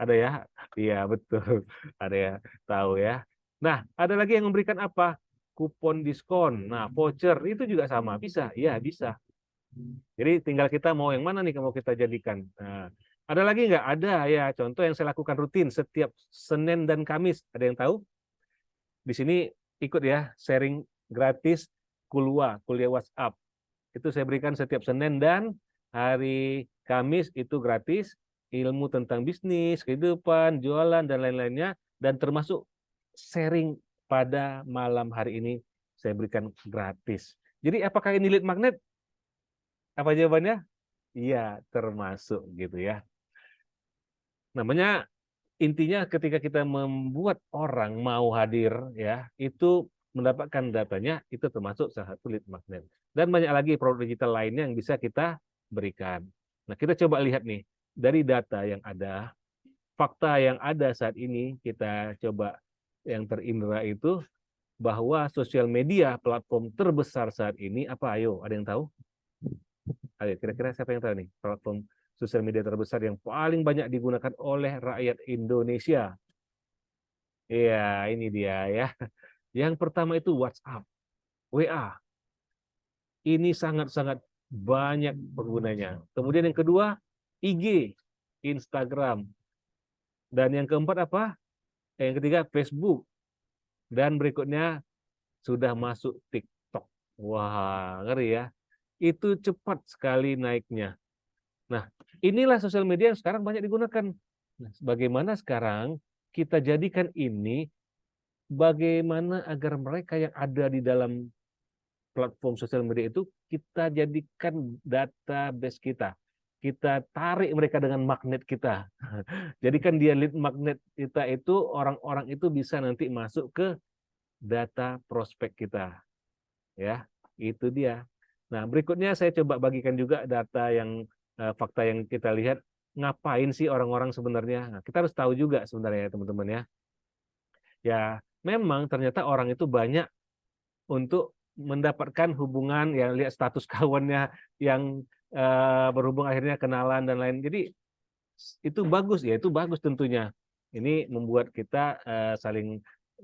Ada ya? Iya betul. Ada ya, tahu ya. Nah, ada lagi yang memberikan apa? Kupon diskon. Nah, voucher itu juga sama. Bisa? Iya, bisa. Jadi tinggal kita mau yang mana nih mau kita jadikan. Nah, ada lagi nggak? Ada ya. Contoh yang saya lakukan rutin setiap Senin dan Kamis. Ada yang tahu? Di sini ikut ya, sharing gratis kuliah WhatsApp. Itu saya berikan setiap Senin dan hari Kamis itu gratis, ilmu tentang bisnis, kehidupan, jualan, dan lain-lainnya, dan termasuk sharing pada malam hari ini saya berikan gratis. Jadi apakah ini lead magnet? Apa jawabannya? Iya, termasuk gitu ya. Namanya intinya ketika kita membuat orang mau hadir ya, itu mendapatkan datanya itu termasuk salah satu lead magnet. Dan banyak lagi produk digital lainnya yang bisa kita berikan. Nah, kita coba lihat nih dari data yang ada, fakta yang ada saat ini kita coba yang terindra itu bahwa sosial media platform terbesar saat ini apa? Ayo, ada yang tahu? Ayo, kira-kira siapa yang tahu nih platform sosial media terbesar yang paling banyak digunakan oleh rakyat Indonesia? Iya, ini dia ya. Yang pertama itu WhatsApp, WA. Ini sangat-sangat banyak penggunanya. Kemudian yang kedua, IG, Instagram. Dan yang keempat apa? Yang ketiga, Facebook. Dan berikutnya sudah masuk TikTok. Wah, ngeri ya. Itu cepat sekali naiknya. Nah, inilah sosial media yang sekarang banyak digunakan. Nah, bagaimana sekarang kita jadikan ini, bagaimana agar mereka yang ada di dalam platform sosial media itu kita jadikan database kita. Kita tarik mereka dengan magnet kita. Jadikan dia lead magnet kita itu, orang-orang itu bisa nanti masuk ke data prospek kita. Ya, itu dia. Nah, berikutnya saya coba bagikan juga data yang fakta yang kita lihat, ngapain sih orang-orang sebenarnya. Nah, kita harus tahu juga sebenarnya ya teman-teman ya. Ya, memang ternyata orang itu banyak untuk mendapatkan hubungan, ya lihat status kawannya yang berhubung akhirnya kenalan dan lain. Jadi itu bagus ya, itu bagus tentunya. Ini membuat kita saling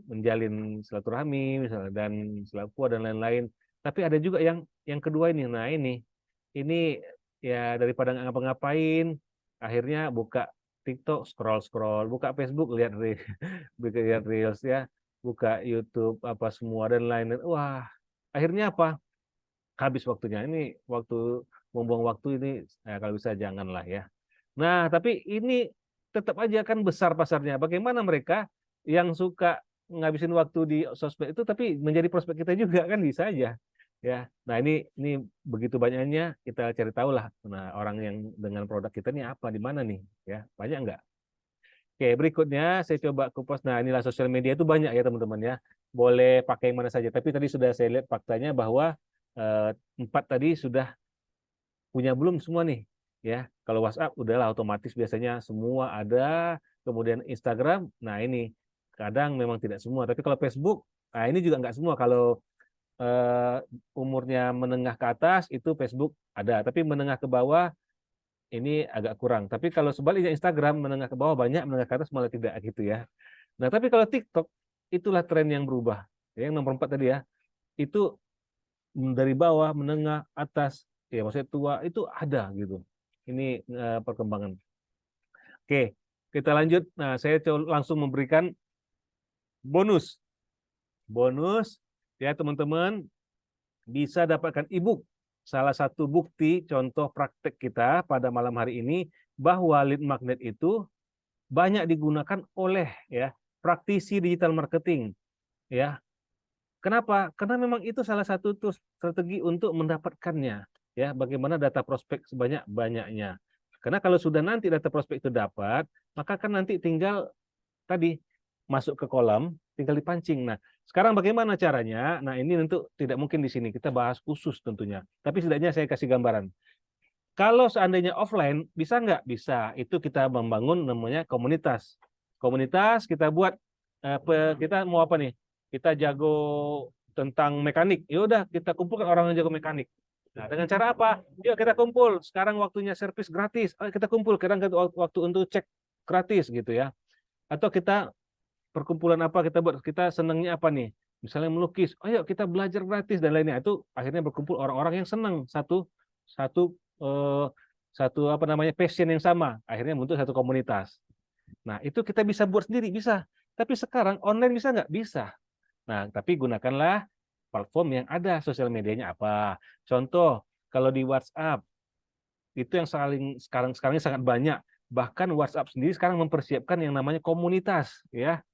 menjalin silaturahmi misalnya dan selapua dan lain-lain. Tapi ada juga yang kedua ini. Nah, ini ya daripada nggak ngapa-ngapain, akhirnya buka TikTok, scroll-scroll, buka Facebook, lihat reels ya, buka YouTube apa semua dan lain-lain. Wah, akhirnya apa? Habis waktunya. Ini waktu membuang waktu ini kalau bisa janganlah ya. Nah, tapi ini tetap aja kan besar pasarnya. Bagaimana mereka yang suka ngabisin waktu di sosmed itu tapi menjadi prospek kita juga kan bisa aja. Ya. Nah, ini begitu banyaknya kita cari tahu lah. Nah, orang yang dengan produk kita ini apa di mana nih, ya. Banyak nggak? Oke, berikutnya saya coba kupas. Nah, inilah sosial media itu banyak ya, teman-teman ya. Boleh pakai yang mana saja. Tapi tadi sudah saya lihat faktanya bahwa eh, 4 tadi sudah punya belum semua nih ya. Kalau WhatsApp udahlah otomatis biasanya semua ada, kemudian Instagram, nah ini kadang memang tidak semua, tapi kalau Facebook, nah ini juga nggak semua. Kalau umurnya menengah ke atas itu Facebook ada, tapi menengah ke bawah ini agak kurang. Tapi kalau sebaliknya Instagram menengah ke bawah banyak, menengah ke atas malah tidak gitu ya. Nah, tapi kalau TikTok itulah tren yang berubah. Ya, yang nomor 4 tadi ya, itu dari bawah, menengah, atas, ya maksudnya tua itu ada gitu. Ini perkembangan. Oke, kita lanjut. Nah, saya langsung memberikan bonus. Bonus ya teman-teman bisa dapatkan ebook. Salah satu bukti contoh praktek kita pada malam hari ini bahwa lead magnet itu banyak digunakan oleh ya praktisi digital marketing ya. Kenapa? Karena memang itu salah satu tuh strategi untuk mendapatkannya ya, bagaimana data prospek sebanyak-banyaknya. Karena kalau sudah nanti data prospek itu dapat, maka kan nanti tinggal tadi masuk ke kolam, tinggal dipancing. Nah, sekarang bagaimana caranya? Nah, ini tentu tidak mungkin di sini kita bahas khusus tentunya. Tapi setidaknya saya kasih gambaran. Kalau seandainya offline, bisa nggak? Bisa. Itu kita membangun namanya komunitas. Komunitas kita buat, kita mau apa nih? Kita jago tentang mekanik. Ya udah, kita kumpulkan orang yang jago mekanik. Nah, dengan cara apa? Yuk kita kumpul. Sekarang waktunya servis gratis. Ayo kita kumpul. Sekarang waktu untuk cek gratis gitu ya. Atau kita perkumpulan apa kita buat, kita senangnya apa nih, misalnya melukis, ayo kita belajar gratis dan lainnya. Itu akhirnya berkumpul orang-orang yang senang satu satu eh, satu apa namanya passion yang sama, akhirnya bentuk satu komunitas. Nah itu kita bisa buat sendiri, bisa, tapi sekarang online bisa nggak? Bisa. Nah tapi gunakanlah platform yang ada, sosial medianya apa. Contoh kalau di WhatsApp itu yang sekarang ini sangat banyak, bahkan WhatsApp sendiri sekarang mempersiapkan yang namanya komunitas ya.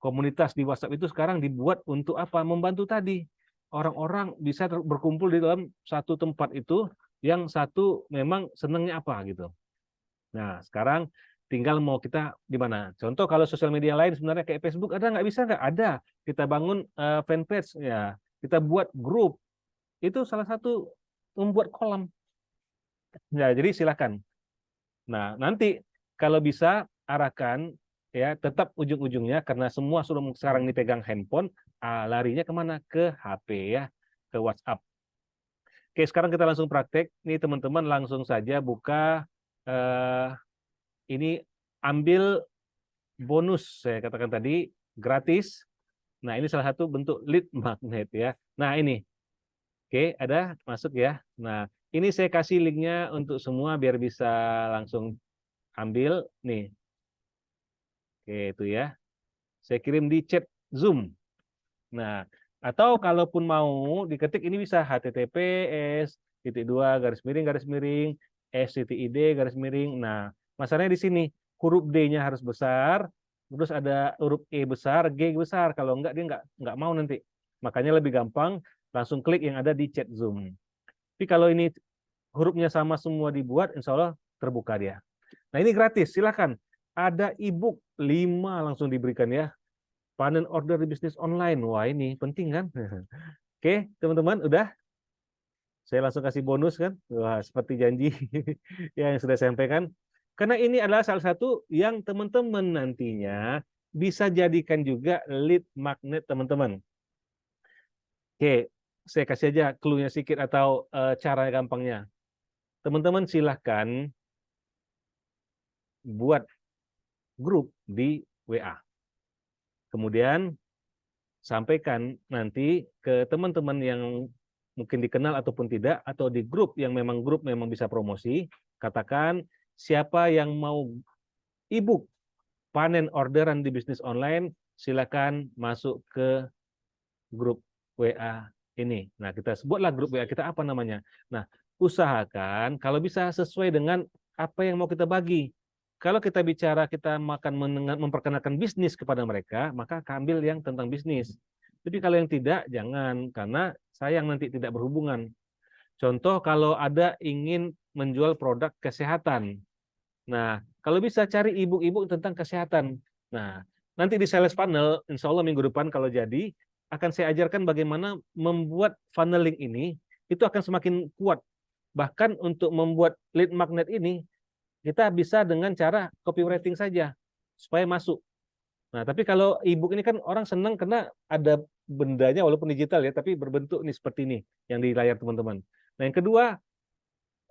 Komunitas di WhatsApp itu sekarang dibuat untuk apa? Membantu tadi. Orang-orang bisa berkumpul di dalam satu tempat itu, yang satu memang senangnya apa gitu. Nah, sekarang tinggal mau kita di mana. Contoh kalau sosial media lain sebenarnya kayak Facebook ada nggak, bisa nggak? Ada. Kita bangun fanpage ya. Kita buat grup. Itu salah satu membuat kolam. Ya, jadi silakan. Nah, nanti kalau bisa arahkan ya tetap ujung-ujungnya karena semua sudah sekarang dipegang handphone, larinya kemana? Ke HP ya, ke WhatsApp. Oke, sekarang kita langsung praktek. Nih teman-teman langsung saja buka eh, ini, ambil bonus saya katakan tadi gratis. Nah, ini salah satu bentuk lead magnet ya. Nah, ini. Oke, ada masuk ya. Nah, ini saya kasih linknya untuk semua biar bisa langsung ambil nih. Oke, itu ya. Saya kirim di chat Zoom. Nah, atau kalaupun mau diketik ini bisa https://. STID garis miring. Nah, masalahnya di sini huruf D-nya harus besar, terus ada huruf E besar, G besar. Kalau enggak dia enggak mau nanti. Makanya lebih gampang langsung klik yang ada di chat Zoom. Tapi kalau ini hurufnya sama semua dibuat, insya Allah terbuka dia. Nah, ini gratis, silakan. Ada ebook 5 langsung diberikan ya. Panen order di bisnis online. Wah, ini penting kan? Oke, teman-teman, udah. Saya langsung kasih bonus kan? Wah, seperti janji yang sudah saya sampaikan. Karena ini adalah salah satu yang teman-teman nantinya bisa jadikan juga lead magnet teman-teman. Oke, saya kasih aja clue-nya sedikit atau cara gampangnya. Teman-teman silahkan buat grup di WA. Kemudian sampaikan nanti ke teman-teman yang mungkin dikenal ataupun tidak, atau di grup yang memang bisa promosi, katakan siapa yang mau ebook panen orderan di bisnis online, silakan masuk ke grup WA ini. Nah, kita sebutlah grup WA kita apa namanya. Nah, usahakan kalau bisa sesuai dengan apa yang mau kita bagi. Kalau kita bicara kita makan memperkenalkan bisnis kepada mereka, maka ambil yang tentang bisnis. Tapi kalau yang tidak, jangan, karena sayang nanti tidak berhubungan. Contoh kalau ada ingin menjual produk kesehatan. Nah, kalau bisa cari ibu-ibu tentang kesehatan. Nah, nanti di sales funnel, insya Allah minggu depan kalau jadi, akan saya ajarkan bagaimana membuat funneling ini, itu akan semakin kuat. Bahkan untuk membuat lead magnet ini, kita bisa dengan cara copywriting saja, supaya masuk. Nah, tapi kalau e-book ini kan orang senang karena ada bendanya walaupun digital ya, tapi berbentuk nih seperti ini yang di layar teman-teman. Nah, yang kedua,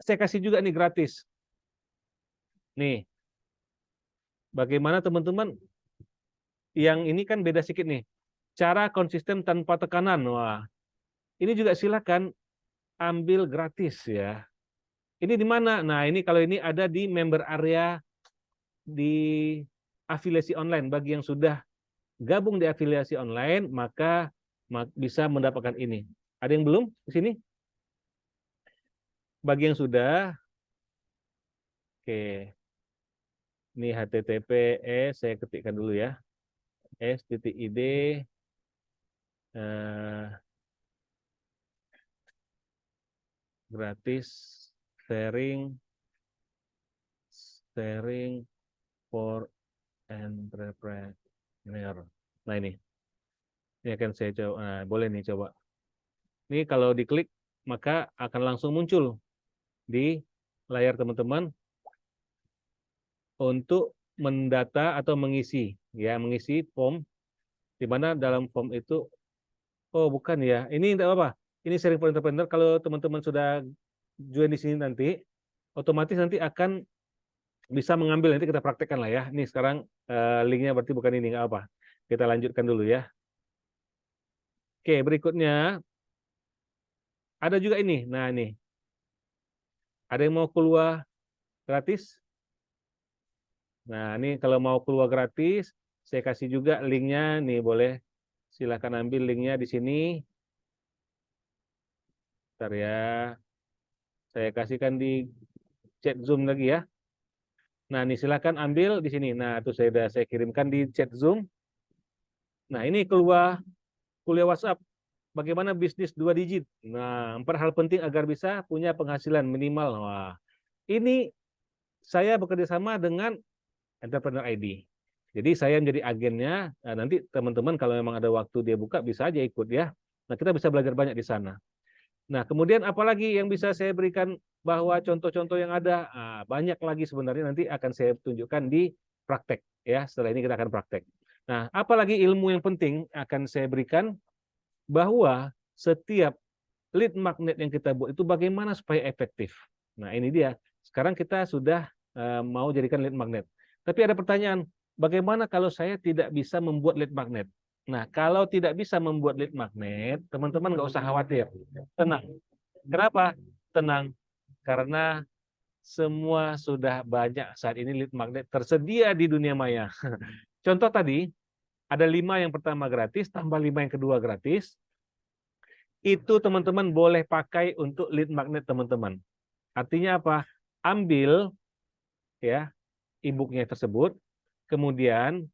saya kasih juga nih gratis. Nih, bagaimana teman-teman? Yang ini kan beda sedikit nih. Cara konsisten tanpa tekanan. Wah, ini juga silakan ambil gratis ya. Ini di mana? Nah, ini kalau ini ada di member area di afiliasi online. Bagi yang sudah gabung di afiliasi online, maka bisa mendapatkan ini. Ada yang belum di sini? Bagi yang sudah, oke. Ini HTTPS, saya ketikkan dulu ya. s.id gratis sharing for entrepreneur. Nah ini akan saya coba. Nah, boleh nih coba. Ini kalau diklik maka akan langsung muncul di layar teman-teman untuk mendata atau mengisi form, di mana dalam form itu, oh bukan ya, ini tidak apa-apa. Ini sharing for entrepreneur. Kalau teman-teman sudah join di sini nanti, otomatis nanti akan bisa mengambil, nanti kita praktekkan lah ya. Ini sekarang linknya berarti bukan ini, nggak apa. Kita lanjutkan dulu ya. Oke, berikutnya ada juga ini. Nah ini, ada yang mau keluar gratis? Nah ini kalau mau keluar gratis, saya kasih juga linknya. Nih boleh, silahkan ambil linknya di sini. Bentar ya, saya kasihkan di chat Zoom lagi ya. Nah ini silahkan ambil di sini. Nah itu saya kirimkan di chat Zoom. Nah ini keluar kuliah WhatsApp. Bagaimana bisnis 2 digit? Nah, 4 hal penting agar bisa punya penghasilan minimal. Wah, ini saya bekerja sama dengan Entrepreneur ID. Jadi saya menjadi agennya. Nah, nanti teman-teman kalau memang ada waktu dia buka bisa aja ikut ya. Nah, kita bisa belajar banyak di sana. Nah, kemudian apalagi yang bisa saya berikan bahwa contoh-contoh yang ada, banyak lagi sebenarnya nanti akan saya tunjukkan di praktek ya. Setelah ini kita akan praktek. Nah, apalagi ilmu yang penting akan saya berikan bahwa setiap lead magnet yang kita buat itu bagaimana supaya efektif. Nah, ini dia. Sekarang kita sudah mau jadikan lead magnet. Tapi ada pertanyaan, bagaimana kalau saya tidak bisa membuat lead magnet? Nah, kalau tidak bisa membuat lead magnet, teman-teman nggak usah khawatir. Tenang. Kenapa? Tenang. Karena semua sudah banyak saat ini lead magnet tersedia di dunia maya. Contoh tadi, ada 5 yang pertama gratis, tambah 5 yang kedua gratis. Itu teman-teman boleh pakai untuk lead magnet teman-teman. Artinya apa? Ambil ya e-booknya tersebut, kemudian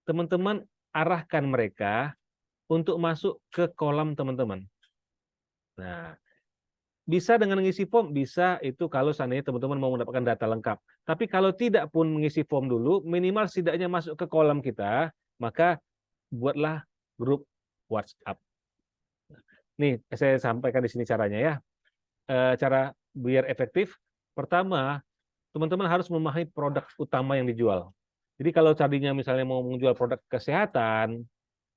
teman-teman arahkan mereka untuk masuk ke kolam teman-teman. Nah, bisa dengan mengisi form, bisa itu kalau seandainya teman-teman mau mendapatkan data lengkap. Tapi kalau tidak pun mengisi form dulu, minimal setidaknya masuk ke kolam kita, maka buatlah grup WhatsApp. Nih, saya sampaikan di sini caranya ya. Cara biar efektif, pertama, teman-teman harus memahami produk utama yang dijual. Jadi kalau tadinya misalnya mau menjual produk kesehatan,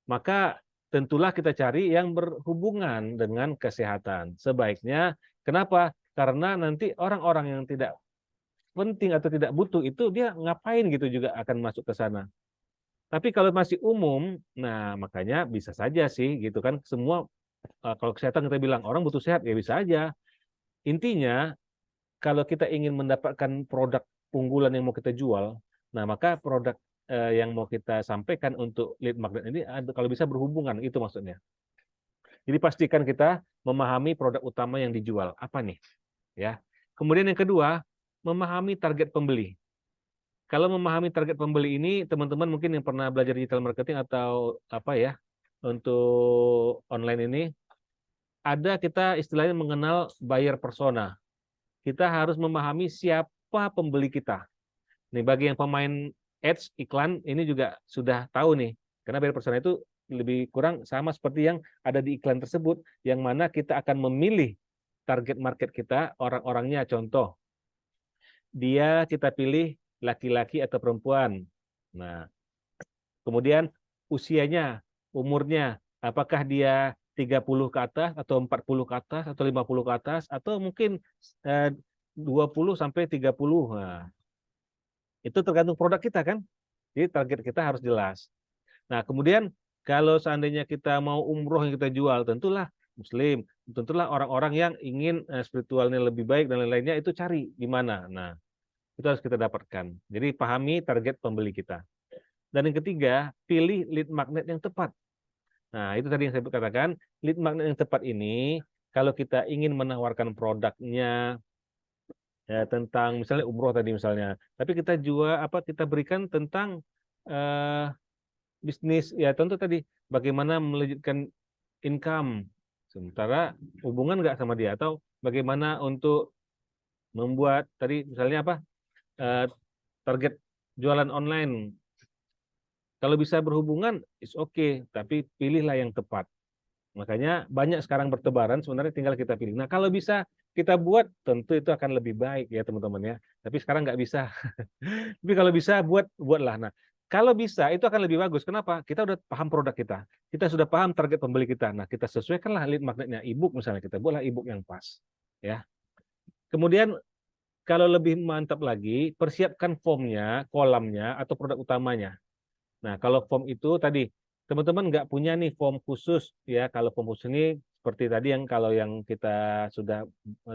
maka tentulah kita cari yang berhubungan dengan kesehatan. Sebaiknya, kenapa? Karena nanti orang-orang yang tidak penting atau tidak butuh itu dia ngapain gitu juga akan masuk ke sana. Tapi kalau masih umum, nah makanya bisa saja sih gitu kan, semua kalau kesehatan kita bilang orang butuh sehat ya bisa aja. Intinya kalau kita ingin mendapatkan produk unggulan yang mau kita jual, nah maka produk yang mau kita sampaikan untuk lead magnet ini kalau bisa berhubungan, itu maksudnya. Jadi pastikan kita memahami produk utama yang dijual apa nih, ya. Kemudian yang kedua, memahami target pembeli. Kalau memahami target pembeli ini, teman-teman mungkin yang pernah belajar digital marketing atau apa ya untuk online ini, ada kita istilahnya mengenal buyer persona. Kita harus memahami siapa pembeli kita. Nih bagi yang pemain ads iklan ini juga sudah tahu nih, karena buyer persona itu lebih kurang sama seperti yang ada di iklan tersebut, yang mana kita akan memilih target market kita, orang-orangnya. Contoh, dia kita pilih laki-laki atau perempuan. Nah, kemudian usianya, umurnya, apakah dia 30 ke atas atau 40 ke atas atau 50 ke atas atau mungkin 20 sampai 30. Nah, Itu tergantung produk kita kan. Jadi target kita harus jelas. Nah, kemudian kalau seandainya kita mau umroh yang kita jual, tentulah Muslim, tentulah orang-orang yang ingin spiritualnya lebih baik dan lain-lainnya itu cari di mana. Nah, itu harus kita dapatkan. Jadi pahami target pembeli kita. Dan yang ketiga, pilih lead magnet yang tepat. Nah, itu tadi yang saya katakan, lead magnet yang tepat ini, kalau kita ingin menawarkan produknya ya, tentang misalnya umroh tadi misalnya, tapi kita juga kita berikan tentang eh, bisnis ya tentu tadi bagaimana melejitkan income sementara hubungan nggak sama dia atau bagaimana untuk membuat tadi misalnya eh, target jualan online kalau bisa berhubungan is okay tapi pilihlah yang tepat makanya banyak sekarang bertebaran sebenarnya tinggal kita pilih nah kalau bisa kita buat tentu itu akan lebih baik ya teman-teman ya tapi sekarang nggak bisa. Tapi kalau bisa buatlah. Nah, kalau bisa itu akan lebih bagus. Kenapa? Kita udah paham produk kita. Kita sudah paham target pembeli kita. Nah, kita sesuaikanlah lead magnetnya e-book misalnya kita buatlah e-book yang pas. Ya. Kemudian kalau lebih mantap lagi, persiapkan formnya, kolamnya atau produk utamanya. Nah, kalau form itu tadi teman-teman nggak punya nih form khusus ya. Kalau form khusus ini seperti tadi yang kalau yang kita sudah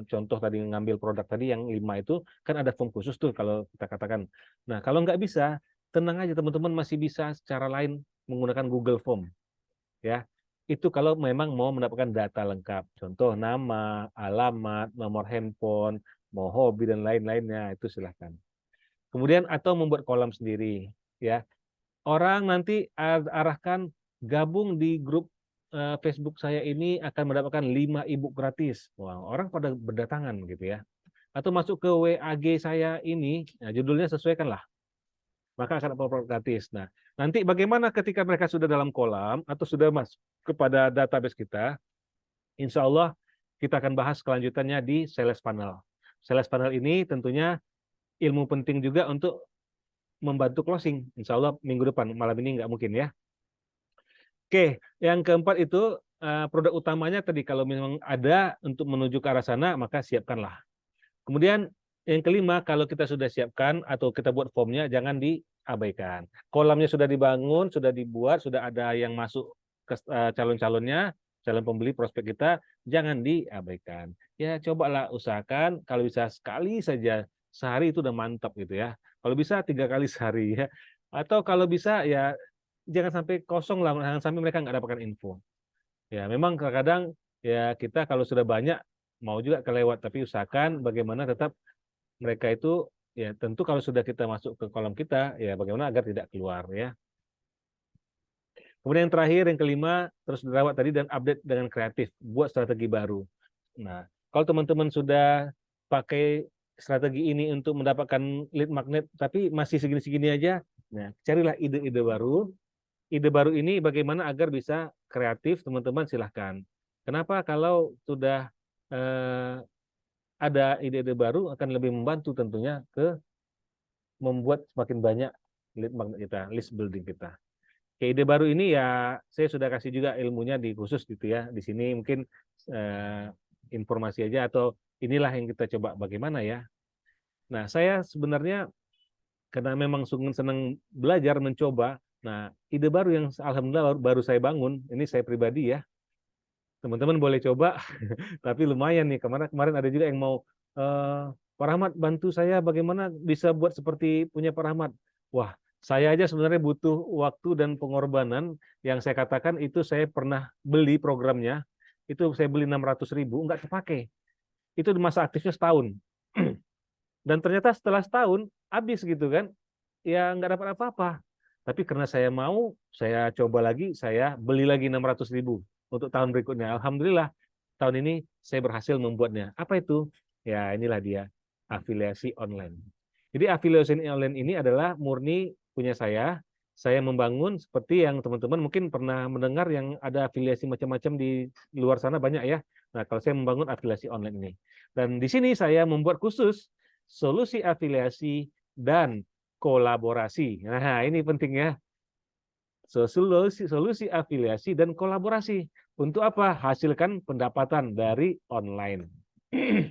contoh tadi ngambil produk tadi yang 5 itu kan ada form khusus tuh kalau kita katakan. Nah, kalau nggak bisa, tenang aja teman-teman masih bisa secara lain menggunakan Google Form ya. Itu kalau memang mau mendapatkan data lengkap. Contoh nama, alamat, nomor handphone, mau hobi dan lain-lainnya itu silahkan. Kemudian atau membuat kolam sendiri ya orang nanti arahkan gabung di grup Facebook saya ini akan mendapatkan 5 ebook gratis. Wah, orang pada berdatangan gitu ya. Atau masuk ke WAG saya ini, nah, judulnya sesuaikanlah. Maka akan upload gratis. Nah, nanti bagaimana ketika mereka sudah dalam kolam atau sudah masuk kepada database kita, insya Allah kita akan bahas kelanjutannya di sales funnel. Sales funnel ini tentunya ilmu penting juga untuk membantu closing. Insya Allah minggu depan, malam ini nggak mungkin ya. Oke, yang keempat itu produk utamanya tadi kalau memang ada untuk menuju ke arah sana maka siapkanlah. Kemudian yang kelima kalau kita sudah siapkan atau kita buat formnya jangan diabaikan. Kolamnya sudah dibangun, sudah dibuat, sudah ada yang masuk ke calon-calonnya, calon pembeli prospek kita, jangan diabaikan. Ya cobalah usahakan kalau bisa sekali saja sehari itu udah mantap gitu ya. Kalau bisa 3 kali sehari ya. Atau kalau bisa ya jangan sampai kosong lah, jangan sampai mereka nggak dapatkan info. Ya, memang kadang-kadang ya kita kalau sudah banyak mau juga kelewat, tapi usahakan bagaimana tetap mereka itu ya tentu kalau sudah kita masuk ke kolom kita ya bagaimana agar tidak keluar ya. Kemudian yang terakhir yang kelima terus dirawat tadi dan update dengan kreatif, buat strategi baru. Nah, kalau teman-teman sudah pakai strategi ini untuk mendapatkan lead magnet tapi masih segini-segini aja, nah carilah ide-ide baru. Ide baru ini bagaimana agar bisa kreatif, teman-teman silahkan. Kenapa? Kalau sudah ada ide-ide baru akan lebih membantu tentunya ke membuat semakin banyak lead magnet kita, list building kita. Oke, ide baru ini ya saya sudah kasih juga ilmunya di khusus gitu ya. Di sini mungkin informasi aja atau inilah yang kita coba bagaimana ya. Nah, saya sebenarnya karena memang sungguh senang belajar mencoba. Nah, ide baru yang alhamdulillah baru saya bangun, ini saya pribadi ya. Teman-teman boleh coba, tapi lumayan nih. Kemarin ada juga yang mau Pak Rahmat bantu saya bagaimana bisa buat seperti punya Pak Rahmat. Wah, saya aja sebenarnya butuh waktu dan pengorbanan yang saya katakan itu saya pernah beli programnya, itu saya beli 600.000, nggak terpakai. Itu di masa aktifnya setahun. Dan ternyata setelah setahun habis gitu kan, ya nggak dapat apa-apa. Tapi karena saya mau, saya coba lagi, saya beli lagi 600.000 untuk tahun berikutnya. Alhamdulillah tahun ini saya berhasil membuatnya. Apa itu? Ya inilah dia, afiliasi online. Jadi afiliasi online ini adalah murni punya saya. Saya membangun seperti yang teman-teman mungkin pernah mendengar yang ada afiliasi macam-macam di luar sana banyak ya. Nah, kalau saya membangun afiliasi online ini. Dan di sini saya membuat khusus solusi afiliasi dan kolaborasi. Nah, ini pentingnya. Solusi afiliasi dan kolaborasi. Untuk apa? Hasilkan pendapatan dari online.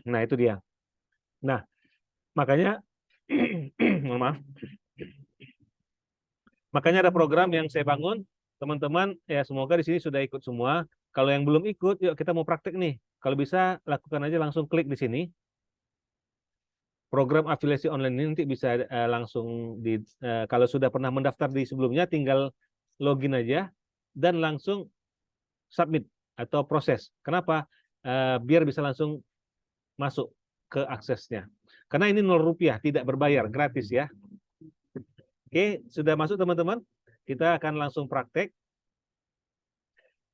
Nah, itu dia. Nah, makanya mohon maaf. Makanya ada program yang saya bangun, teman-teman ya semoga di sini sudah ikut semua. Kalau yang belum ikut, yuk kita mau praktek nih. Kalau bisa lakukan aja langsung klik di sini. Program afiliasi online ini nanti bisa langsung kalau sudah pernah mendaftar di sebelumnya tinggal login aja dan langsung submit atau proses. Kenapa? Biar bisa langsung masuk ke aksesnya. Karena ini Rp0, tidak berbayar, gratis ya. Oke, sudah masuk teman-teman? Kita akan langsung praktek.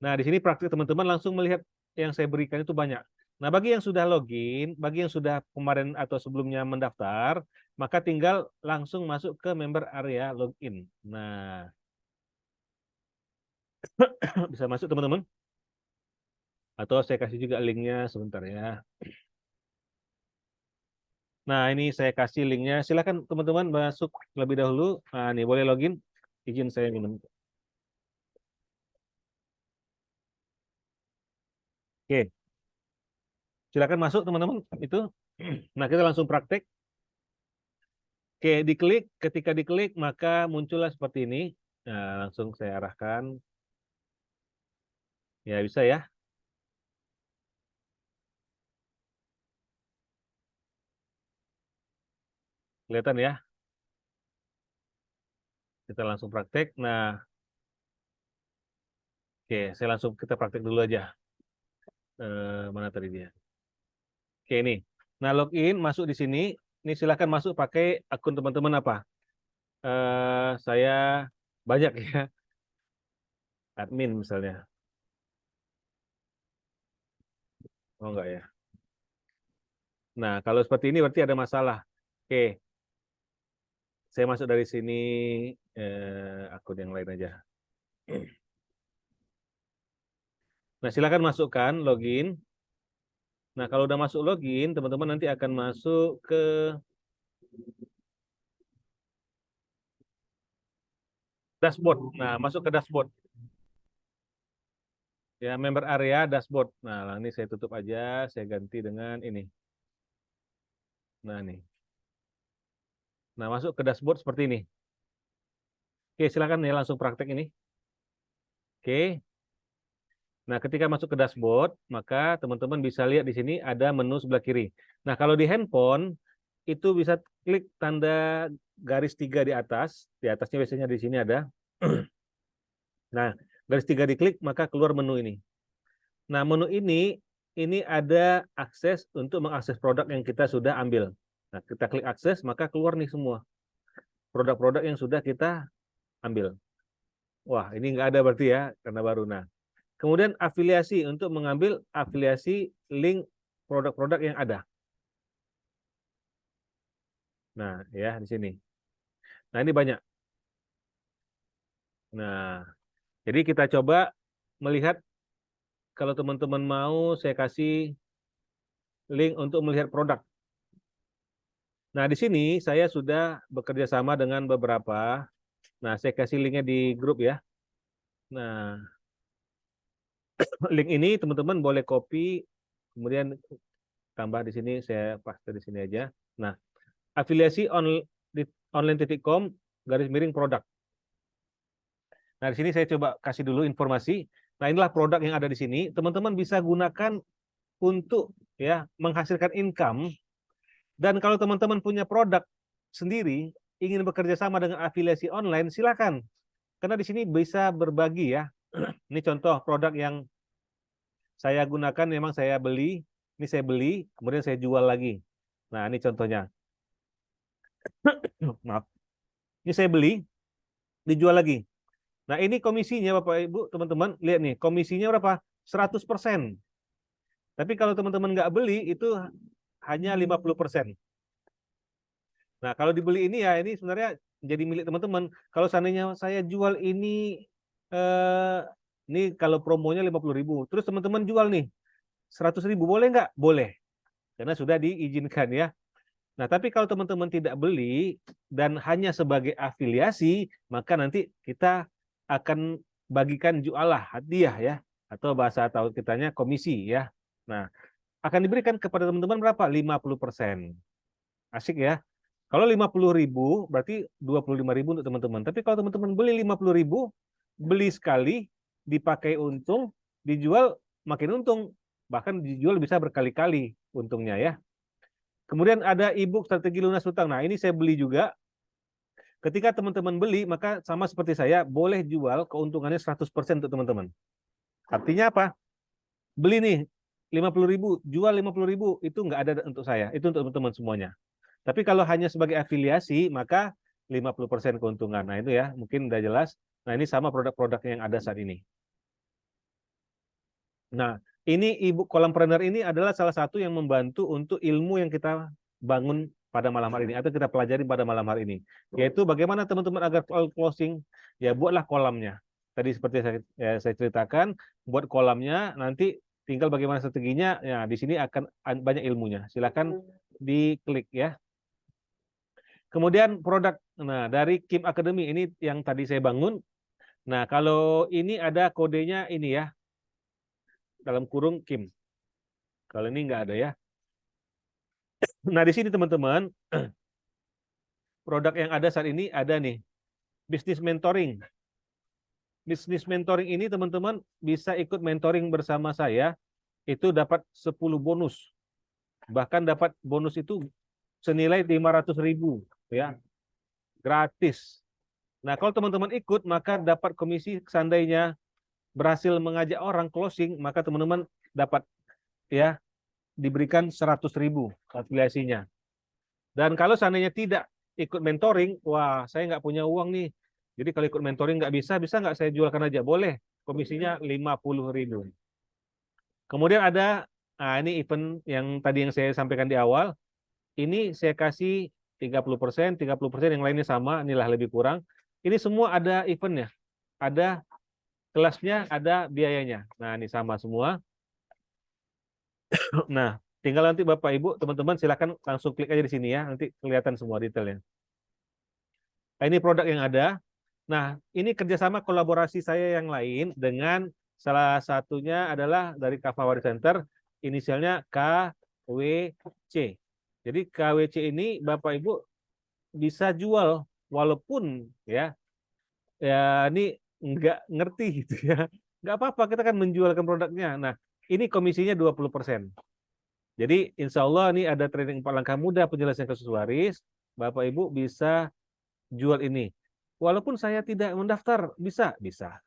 Nah, di sini praktek teman-teman langsung melihat yang saya berikan itu banyak. Nah, bagi yang sudah login, bagi yang sudah kemarin atau sebelumnya mendaftar, maka tinggal langsung masuk ke member area login. Nah, bisa masuk teman-teman? Atau saya kasih juga linknya sebentar ya. Nah, ini saya kasih linknya. Silakan teman-teman masuk lebih dahulu. Nah, ini boleh login. Izin saya minum. Oke, silakan masuk teman-teman. Itu. Nah, kita langsung praktek. Oke, diklik. Ketika diklik, maka muncullah seperti ini. Nah, langsung saya arahkan. Ya, bisa ya. Kelihatan ya. Kita langsung praktek. Nah, oke, saya langsung kita praktek dulu aja. Mana tadi dia? Oke, ini. Nah, login, masuk di sini. Ini silakan masuk pakai akun teman-teman apa? Saya banyak ya. Admin misalnya. Oh, enggak ya. Nah, kalau seperti ini berarti ada masalah. Oke, saya masuk dari sini akun yang lain aja. Nah, silakan masukkan login. Nah, kalau udah masuk login, teman-teman nanti akan masuk ke dashboard. Nah, masuk ke dashboard. Ya, member area dashboard. Nah, ini saya tutup aja, saya ganti dengan ini. Nah, nih. Nah, masuk ke dashboard seperti ini. Oke, silakan ya langsung praktek ini. Oke. Nah, ketika masuk ke dashboard, maka teman-teman bisa lihat di sini ada menu sebelah kiri. Nah, kalau di handphone, itu bisa klik tanda garis 3 di atas. Di atasnya biasanya di sini ada. Nah, garis 3 diklik, maka keluar menu ini. Nah, menu ini ada akses untuk mengakses produk yang kita sudah ambil. Nah, kita klik akses, maka keluar nih semua produk-produk yang sudah kita ambil. Wah, ini nggak ada berarti ya, karena baru. Nah, kemudian afiliasi untuk mengambil afiliasi link produk-produk yang ada. Nah, ya di sini. Nah, ini banyak. Nah, jadi kita coba melihat kalau teman-teman mau saya kasih link untuk melihat produk. Nah, di sini saya sudah bekerja sama dengan beberapa. Nah, saya kasih linknya di grup ya. Nah, link ini teman-teman boleh copy, kemudian tambah di sini, saya paste di sini aja. Nah, afiliasi di online.com garis miring produk. Nah, di sini saya coba kasih dulu informasi. Nah, inilah produk yang ada di sini. Teman-teman bisa gunakan untuk ya menghasilkan income. Dan kalau teman-teman punya produk sendiri, ingin bekerja sama dengan afiliasi online, silakan. Karena di sini bisa berbagi ya. Ini contoh produk yang saya gunakan, memang saya beli. Ini saya beli, kemudian saya jual lagi. Nah, ini contohnya. Maaf. Ini saya beli, dijual lagi. Nah, ini komisinya Bapak Ibu, teman-teman, lihat nih, komisinya berapa? 100%. Tapi kalau teman-teman nggak beli, itu hanya 50%. Nah, kalau dibeli ini ya, ini sebenarnya jadi milik teman-teman. Kalau seandainya saya jual eh, ini kalau promonya 50.000, terus teman-teman jual nih 100.000, boleh nggak? Boleh, karena sudah diizinkan ya. Nah, tapi kalau teman-teman tidak beli dan hanya sebagai afiliasi, maka nanti kita akan bagikan jualah hadiah ya, atau bahasa tahu kitanya komisi ya. Nah, akan diberikan kepada teman-teman berapa? 50%. Asik ya. Kalau 50.000 berarti 25.000 untuk teman-teman. Tapi kalau teman-teman beli 50.000, beli sekali, dipakai untung, dijual makin untung. Bahkan dijual bisa berkali-kali untungnya ya. Kemudian ada e-book strategi lunas hutang. Nah, ini saya beli juga. Ketika teman-teman beli, maka sama seperti saya, boleh jual keuntungannya 100% untuk teman-teman. Artinya apa? Beli nih 50.000, jual 50.000, itu nggak ada untuk saya. Itu untuk teman-teman semuanya. Tapi kalau hanya sebagai afiliasi, maka 50% keuntungan. Nah, itu ya, mungkin udah jelas. Nah, ini sama produk-produk yang ada saat ini. Nah, ini e-book Kolampreneur ini adalah salah satu yang membantu untuk ilmu yang kita bangun pada malam hari ini atau kita pelajari pada malam hari ini, yaitu bagaimana teman-teman agar closing, ya buatlah kolamnya. Tadi seperti saya ceritakan, buat kolamnya, nanti tinggal bagaimana strateginya. Ya, di sini akan banyak ilmunya. Silakan diklik ya. Kemudian produk, nah dari Kim Academy ini yang tadi saya bangun. Nah, kalau ini ada kodenya ini ya, dalam kurung Kim. Kalau ini nggak ada ya. Nah, di sini teman-teman, produk yang ada saat ini ada nih, bisnis mentoring. Bisnis mentoring ini teman-teman bisa ikut mentoring bersama saya, itu dapat 10 bonus. Bahkan dapat bonus itu senilai 500.000 ya, gratis. Nah, kalau teman-teman ikut, maka dapat komisi seandainya berhasil mengajak orang closing, maka teman-teman dapat ya diberikan 100.000 afiliasinya. Dan kalau seandainya tidak ikut mentoring, wah saya nggak punya uang nih. Jadi kalau ikut mentoring nggak bisa nggak saya jualkan aja? Boleh, komisinya 50.000. Kemudian ada, nah ini event yang tadi yang saya sampaikan di awal, ini saya kasih 30%, 30%, yang lainnya sama, inilah lebih kurang. Ini semua ada eventnya, ada kelasnya, ada biayanya. Nah ini sama semua. Nah, tinggal nanti Bapak Ibu, teman-teman silakan langsung klik aja di sini ya, nanti kelihatan semua detailnya. Nah, ini produk yang ada. Nah, ini kerjasama kolaborasi saya yang lain dengan salah satunya adalah dari Kavawari Center, inisialnya KWC. Jadi KWC ini Bapak Ibu bisa jual walaupun ya ini nggak ngerti gitu ya. Nggak apa-apa, kita kan menjualkan produknya. Nah, ini komisinya 20%. Jadi insya Allah ini ada training 4 langkah mudah penjelasan kasus waris. Bapak Ibu bisa jual ini. Walaupun saya tidak mendaftar, bisa, bisa.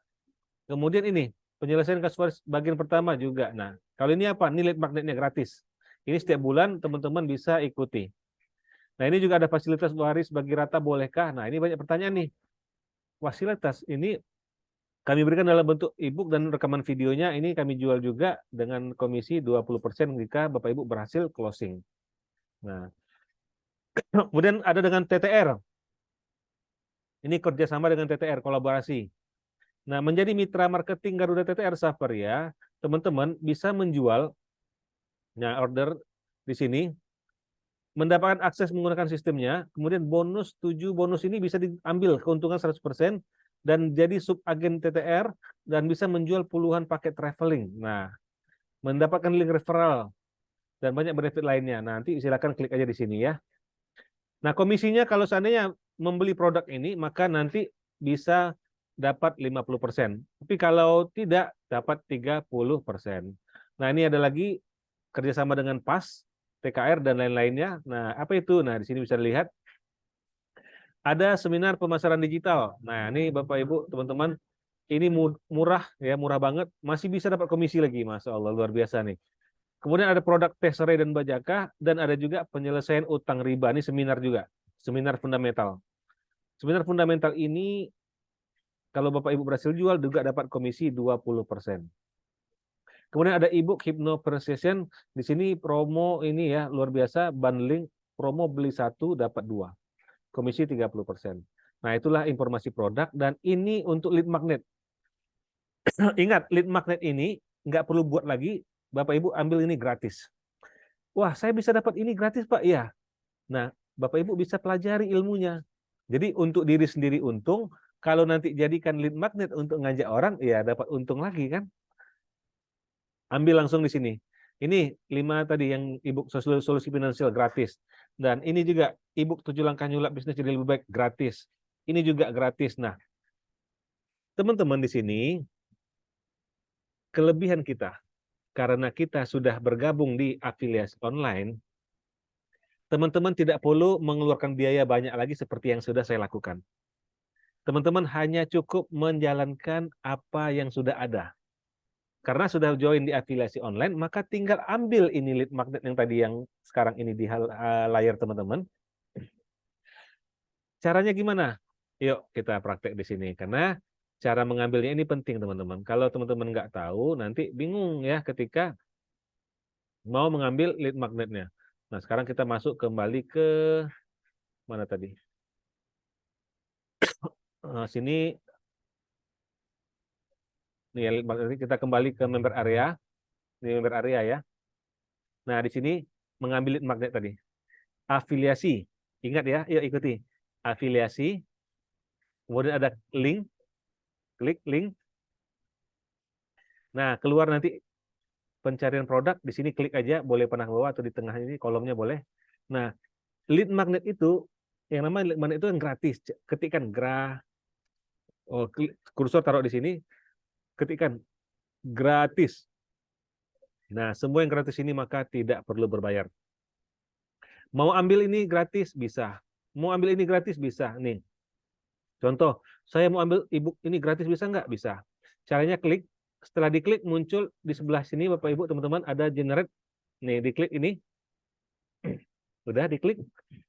Kemudian ini penyelesaian kasus waris bagian pertama juga. Nah, kalau ini apa? Ini lead magnetnya gratis. Ini setiap bulan teman-teman bisa ikuti. Nah, ini juga ada fasilitas waris bagi rata, bolehkah? Nah, ini banyak pertanyaan nih. Fasilitas ini kami berikan dalam bentuk e-book dan rekaman videonya, ini kami jual juga dengan komisi 20% jika Bapak Ibu berhasil closing. Nah, kemudian ada dengan TTR. Ini kerjasama dengan TTR, kolaborasi. Nah, menjadi mitra marketing Garuda TTR Safaria, teman-teman bisa menjual, nah order di sini, mendapatkan akses menggunakan sistemnya, kemudian bonus 7 bonus ini bisa diambil keuntungan 100%, dan jadi subagen TTR, dan bisa menjual puluhan paket traveling. Nah, mendapatkan link referral, dan banyak benefit lainnya. Nanti silakan klik aja di sini ya. Nah, komisinya kalau seandainya membeli produk ini, maka nanti bisa dapat 50%. Tapi kalau tidak, dapat 30%. Nah, ini ada lagi kerjasama dengan PAS, TKR, dan lain-lainnya. Nah, apa itu? Nah, di sini bisa dilihat. Ada seminar pemasaran digital. Nah, ini Bapak Ibu, teman-teman, ini murah ya, murah banget. Masih bisa dapat komisi lagi, Masya Allah, luar biasa nih. Kemudian ada produk tes cerai dan bajakah, dan ada juga penyelesaian utang riba. Ini seminar juga, seminar fundamental. Seminar fundamental ini, kalau Bapak Ibu berhasil jual, juga dapat komisi 20%. Kemudian ada e-book Hypno Precision. Di sini promo ini ya, luar biasa, bundling, promo beli 1 dapat 2. Komisi 30%. Nah, itulah informasi produk, dan ini untuk lead magnet. Ingat, lead magnet ini nggak perlu buat lagi, Bapak Ibu ambil ini gratis. Wah, saya bisa dapat ini gratis, Pak. Iya. Nah, Bapak Ibu bisa pelajari ilmunya. Jadi untuk diri sendiri untung, kalau nanti jadikan lead magnet untuk ngajak orang, ya dapat untung lagi kan. Ambil langsung di sini. Ini 5 tadi yang e-book solusi finansial gratis. Dan ini juga e-book 7 langkah nyulap bisnis jadi lebih baik gratis. Ini juga gratis. Nah, teman-teman di sini kelebihan kita karena kita sudah bergabung di afiliasi online, teman-teman tidak perlu mengeluarkan biaya banyak lagi seperti yang sudah saya lakukan. Teman-teman hanya cukup menjalankan apa yang sudah ada. Karena sudah join di afiliasi online, maka tinggal ambil ini lead magnet yang tadi yang sekarang ini di layar teman-teman. Caranya gimana? Yuk kita praktek di sini. Karena cara mengambilnya ini penting teman-teman. Kalau teman-teman nggak tahu, nanti bingung ya ketika mau mengambil lead magnetnya. Nah sekarang kita masuk kembali ke mana tadi? Sini nih lead magnet, kita kembali ke member area. Di member area ya. Nah di sini mengambil lead magnet tadi. Afiliasi. Ingat ya, yuk ikuti. Afiliasi. Kemudian ada link. Klik link. Nah, keluar nanti pencarian produk. Di sini klik aja. Boleh panah bawah atau di tengah ini kolomnya boleh. Nah, lead magnet itu, yang namanya lead magnet itu yang gratis. Ketikkan kursor taruh di sini. Ketikkan gratis. Nah, semua yang gratis ini maka tidak perlu berbayar. Mau ambil ini gratis, bisa. Mau ambil ini gratis, bisa. Nih, contoh, saya mau ambil e-book ini gratis, bisa nggak? Bisa. Caranya klik, setelah diklik muncul di sebelah sini Bapak Ibu teman-teman ada generate. Nih, diklik ini. Udah diklik,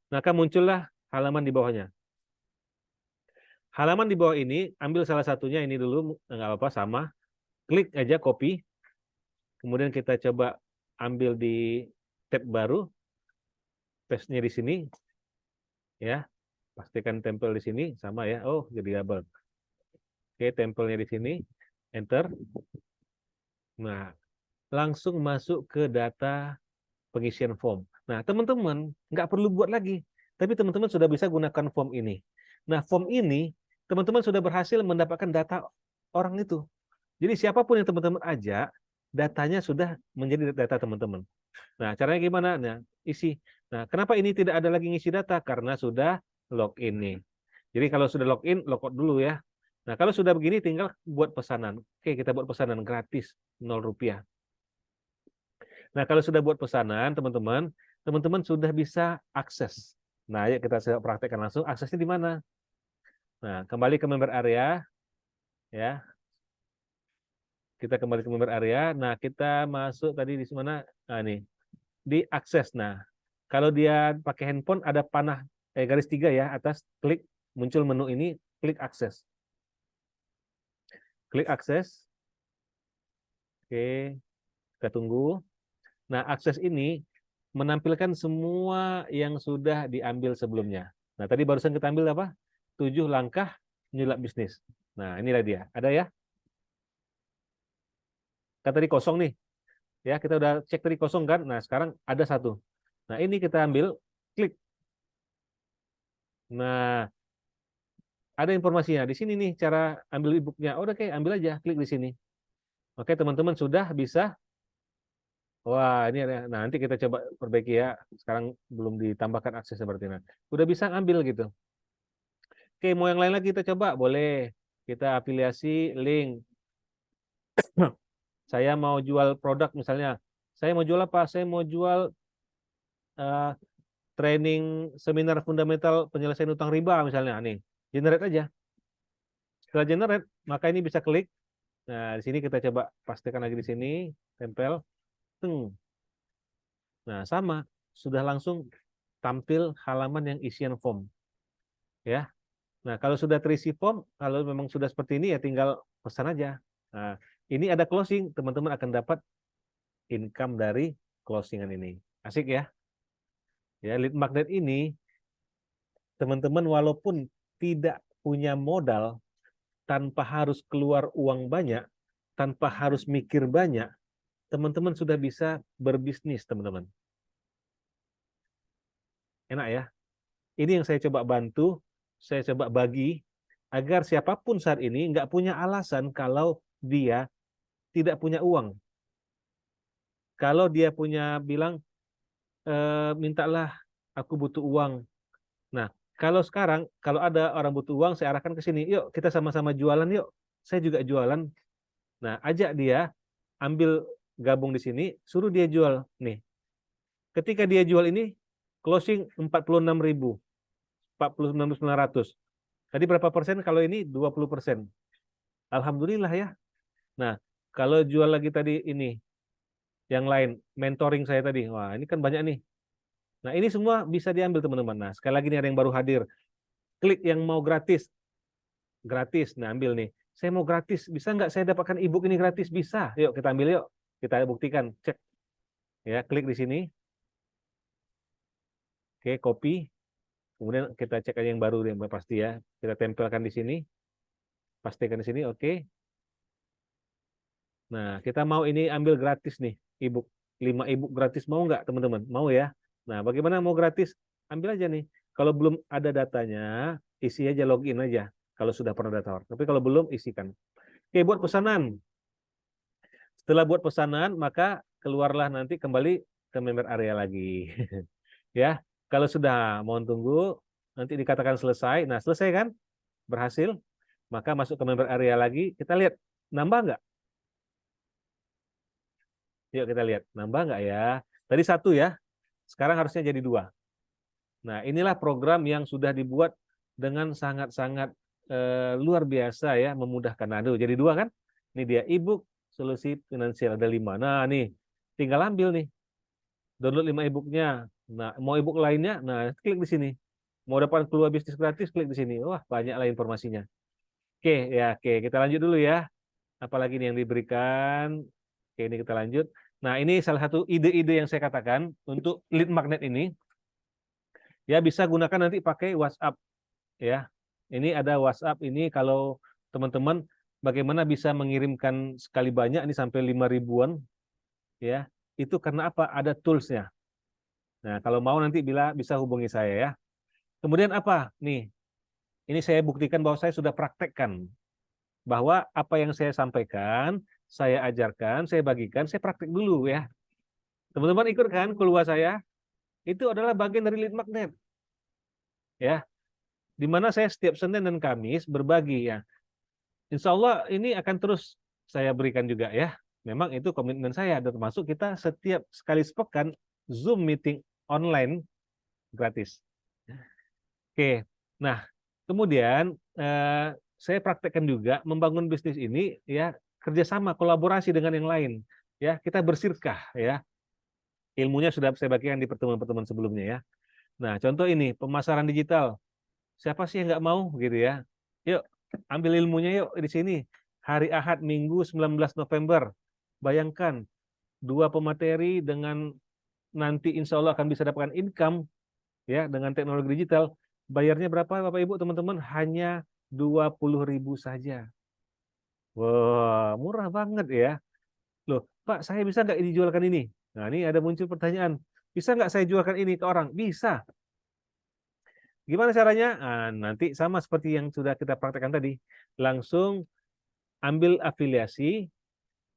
maka muncullah halaman di bawahnya. Halaman di bawah ini, ambil salah satunya ini dulu, nggak apa-apa, sama. Klik aja copy. Kemudian kita coba ambil di tab baru. Paste-nya di sini. Ya, pastikan tempel di sini, sama ya. Oh, jadi double. Oke, tempelnya di sini. Enter. Nah, langsung masuk ke data pengisian form. Nah, teman-teman nggak perlu buat lagi, tapi teman-teman sudah bisa gunakan form ini. Nah, form ini teman-teman sudah berhasil mendapatkan data orang itu. Jadi siapapun yang teman-teman ajak, datanya sudah menjadi data teman-teman. Nah, caranya gimana? Nah, isi. Nah, kenapa ini tidak ada lagi ngisi data? Karena sudah login nih. Jadi kalau sudah login, logout dulu ya. Nah, kalau sudah begini tinggal buat pesanan. Oke, kita buat pesanan gratis, 0 rupiah. Nah, kalau sudah buat pesanan, teman-teman, teman-teman sudah bisa akses. Nah, ayo kita praktekkan langsung. Aksesnya di mana? Nah, kembali ke member area, ya. Kita kembali ke member area. Nah, kita masuk tadi di mana? Nah, nih, di akses. Nah, kalau dia pakai handphone ada panah garis 3 ya atas, klik muncul menu ini, klik akses. Klik akses. Oke, kita tunggu. Nah, akses ini menampilkan semua yang sudah diambil sebelumnya. Nah, tadi barusan kita ambil apa? 7 langkah nyulap bisnis. Nah, inilah dia. Ada ya? Kan tadi kosong nih. Ya, kita udah cek tadi kosong kan? Nah, sekarang ada satu. Nah, ini kita ambil, klik. Nah, ada informasinya. Di sini nih cara ambil e-booknya. Oh, oke, ambil aja. Klik di sini. Oke, teman-teman sudah bisa. Wah, ini ada. Nah, nanti kita coba perbaiki ya. Sekarang belum ditambahkan akses seperti ini. Udah bisa ambil gitu. Oke, mau yang lain lagi kita coba? Boleh. Kita afiliasi link. Saya mau jual produk misalnya. Saya mau jual apa? Saya mau jual uh, training seminar fundamental penyelesaian utang riba misalnya. Nih, generate aja. Setelah generate, maka ini bisa klik. Nah, di sini kita coba pastikan lagi di sini, tempel. Teng. Nah, sama. Sudah langsung tampil halaman yang isian form. Ya. Nah, kalau sudah terisi form, kalau memang sudah seperti ini ya tinggal pesan aja. Nah, ini ada closing, teman-teman akan dapat income dari closingan ini. Asik ya? Ya, lead magnet ini teman-teman walaupun tidak punya modal, tanpa harus keluar uang banyak, tanpa harus mikir banyak, teman-teman sudah bisa berbisnis, teman-teman. Enak ya? Ini yang saya coba bantu, saya coba bagi, agar siapapun saat ini nggak punya alasan kalau dia tidak punya uang. Kalau dia punya bilang, mintalah aku butuh uang. Nah, kalau sekarang, kalau ada orang butuh uang, saya arahkan ke sini. Yuk, kita sama-sama jualan yuk. Saya juga jualan. Nah, ajak dia, ambil gabung di sini, suruh dia jual. Nih, ketika dia jual ini, closing 46.000, 46.900. Tadi berapa persen? Kalau ini 20%. Alhamdulillah ya. Nah, kalau jual lagi tadi ini, yang lain, mentoring saya tadi. Wah, ini kan banyak nih. Nah, ini semua bisa diambil teman-teman. Nah, sekali lagi nih ada yang baru hadir. Klik yang mau gratis. Gratis. Nah, ambil nih. Saya mau gratis. Bisa nggak saya dapatkan ebook ini gratis? Bisa. Yuk, kita ambil yuk. Kita buktikan. Cek. Ya, klik di sini. Oke, copy. Kemudian kita cek aja yang baru yang pasti ya. Kita tempelkan di sini. Pastikan di sini. Oke. Nah, kita mau ini ambil gratis nih, ebook. 5 ebook gratis mau nggak teman-teman? Mau ya? Nah, bagaimana mau gratis? Ambil aja nih. Kalau belum ada datanya, isi aja, login aja. Kalau sudah pernah daftar. Tapi kalau belum, isikan. Oke, buat pesanan. Setelah buat pesanan, maka keluarlah nanti kembali ke member area lagi. Ya, kalau sudah mohon tunggu, nanti dikatakan selesai. Nah, selesai kan? Berhasil. Maka masuk ke member area lagi. Kita lihat, nambah nggak? Yuk kita lihat, nambah nggak ya? Tadi 1 ya, sekarang harusnya jadi 2. Nah, inilah program yang sudah dibuat dengan sangat-sangat luar biasa ya, memudahkan. Nah, aduh, jadi 2 kan? Ini dia ebook solusi finansial ada 5. Nah, nih tinggal ambil nih, download 5 ebooknya. Nah, mau ebook lainnya, nah klik di sini. Mau dapat keluar bisnis gratis, klik di sini. Wah, banyak lah informasinya. Oke, ya, oke, kita lanjut dulu ya. Apalagi nih yang diberikan. Oke, ini kita lanjut. Nah, ini salah satu ide-ide yang saya katakan untuk lead magnet ini. Ya, bisa gunakan nanti pakai WhatsApp ya. Ini ada WhatsApp ini kalau teman-teman bagaimana bisa mengirimkan sekali banyak ini sampai 5 ribuan ya. Itu karena apa? Ada toolsnya. Nah, kalau mau nanti bisa hubungi saya ya. Kemudian apa? Nih, ini saya buktikan bahwa saya sudah praktekkan bahwa apa yang saya sampaikan, saya ajarkan, saya bagikan, saya praktek dulu ya. Teman-teman ikut kan keluar saya? Itu adalah bagian dari lead magnet. Ya, di mana saya setiap Senin dan Kamis berbagi ya. Insya Allah ini akan terus saya berikan juga ya. Memang itu komitmen saya, dan termasuk kita setiap sekali sepekan Zoom meeting online gratis. Oke, nah kemudian saya praktekkan juga membangun bisnis ini ya, kerjasama, kolaborasi dengan yang lain ya. Kita bersirkah ya. Ilmunya sudah saya bagikan di pertemuan-pertemuan sebelumnya ya. Nah, contoh ini pemasaran digital. Siapa sih yang nggak mau gitu ya? Yuk, ambil ilmunya yuk di sini. Hari Ahad Minggu 19 November. Bayangkan 2 pemateri dengan nanti insya Allah akan bisa dapatkan income ya dengan teknologi digital. Bayarnya berapa Bapak Ibu teman-teman? Hanya 20.000 saja. Wah, murah banget ya. Loh, Pak, saya bisa nggak dijualkan ini? Nah, ini ada muncul pertanyaan. Bisa nggak saya jualkan ini ke orang? Bisa. Gimana caranya? Nah, nanti sama seperti yang sudah kita praktekkan tadi. Langsung ambil afiliasi,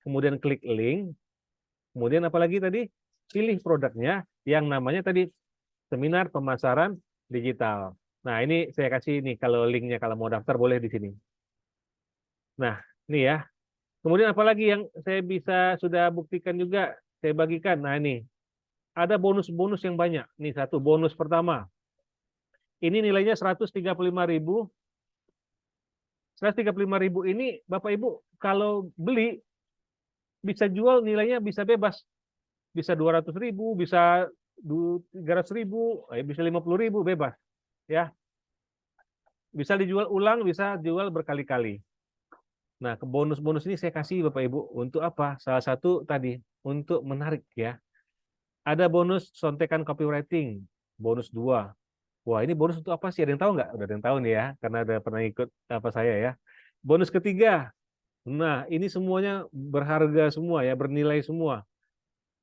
kemudian klik link, kemudian apalagi tadi? Pilih produknya yang namanya tadi seminar pemasaran digital. Nah, ini saya kasih nih kalau linknya, kalau mau daftar boleh di sini. Nah, ini ya. Kemudian apalagi yang saya bisa sudah buktikan juga, saya bagikan. Nah, ini ada bonus-bonus yang banyak. Nih satu bonus pertama. Ini nilainya 135.000. 135.000 ini Bapak Ibu kalau beli bisa jual, nilainya bisa bebas. Bisa 200.000, bisa 300.000, bisa 50.000 bebas. Ya, bisa dijual ulang, bisa jual berkali-kali. Nah, ke bonus-bonus ini saya kasih Bapak Ibu untuk apa? Salah satu tadi untuk menarik ya. Ada bonus sontekan copywriting, bonus 2. Wah, ini bonus untuk apa sih? Ada yang tahu nggak? Udah ada yang tahu nih ya, karena ada pernah ikut apa saya ya. Bonus ketiga. Nah, ini semuanya berharga semua ya, bernilai semua.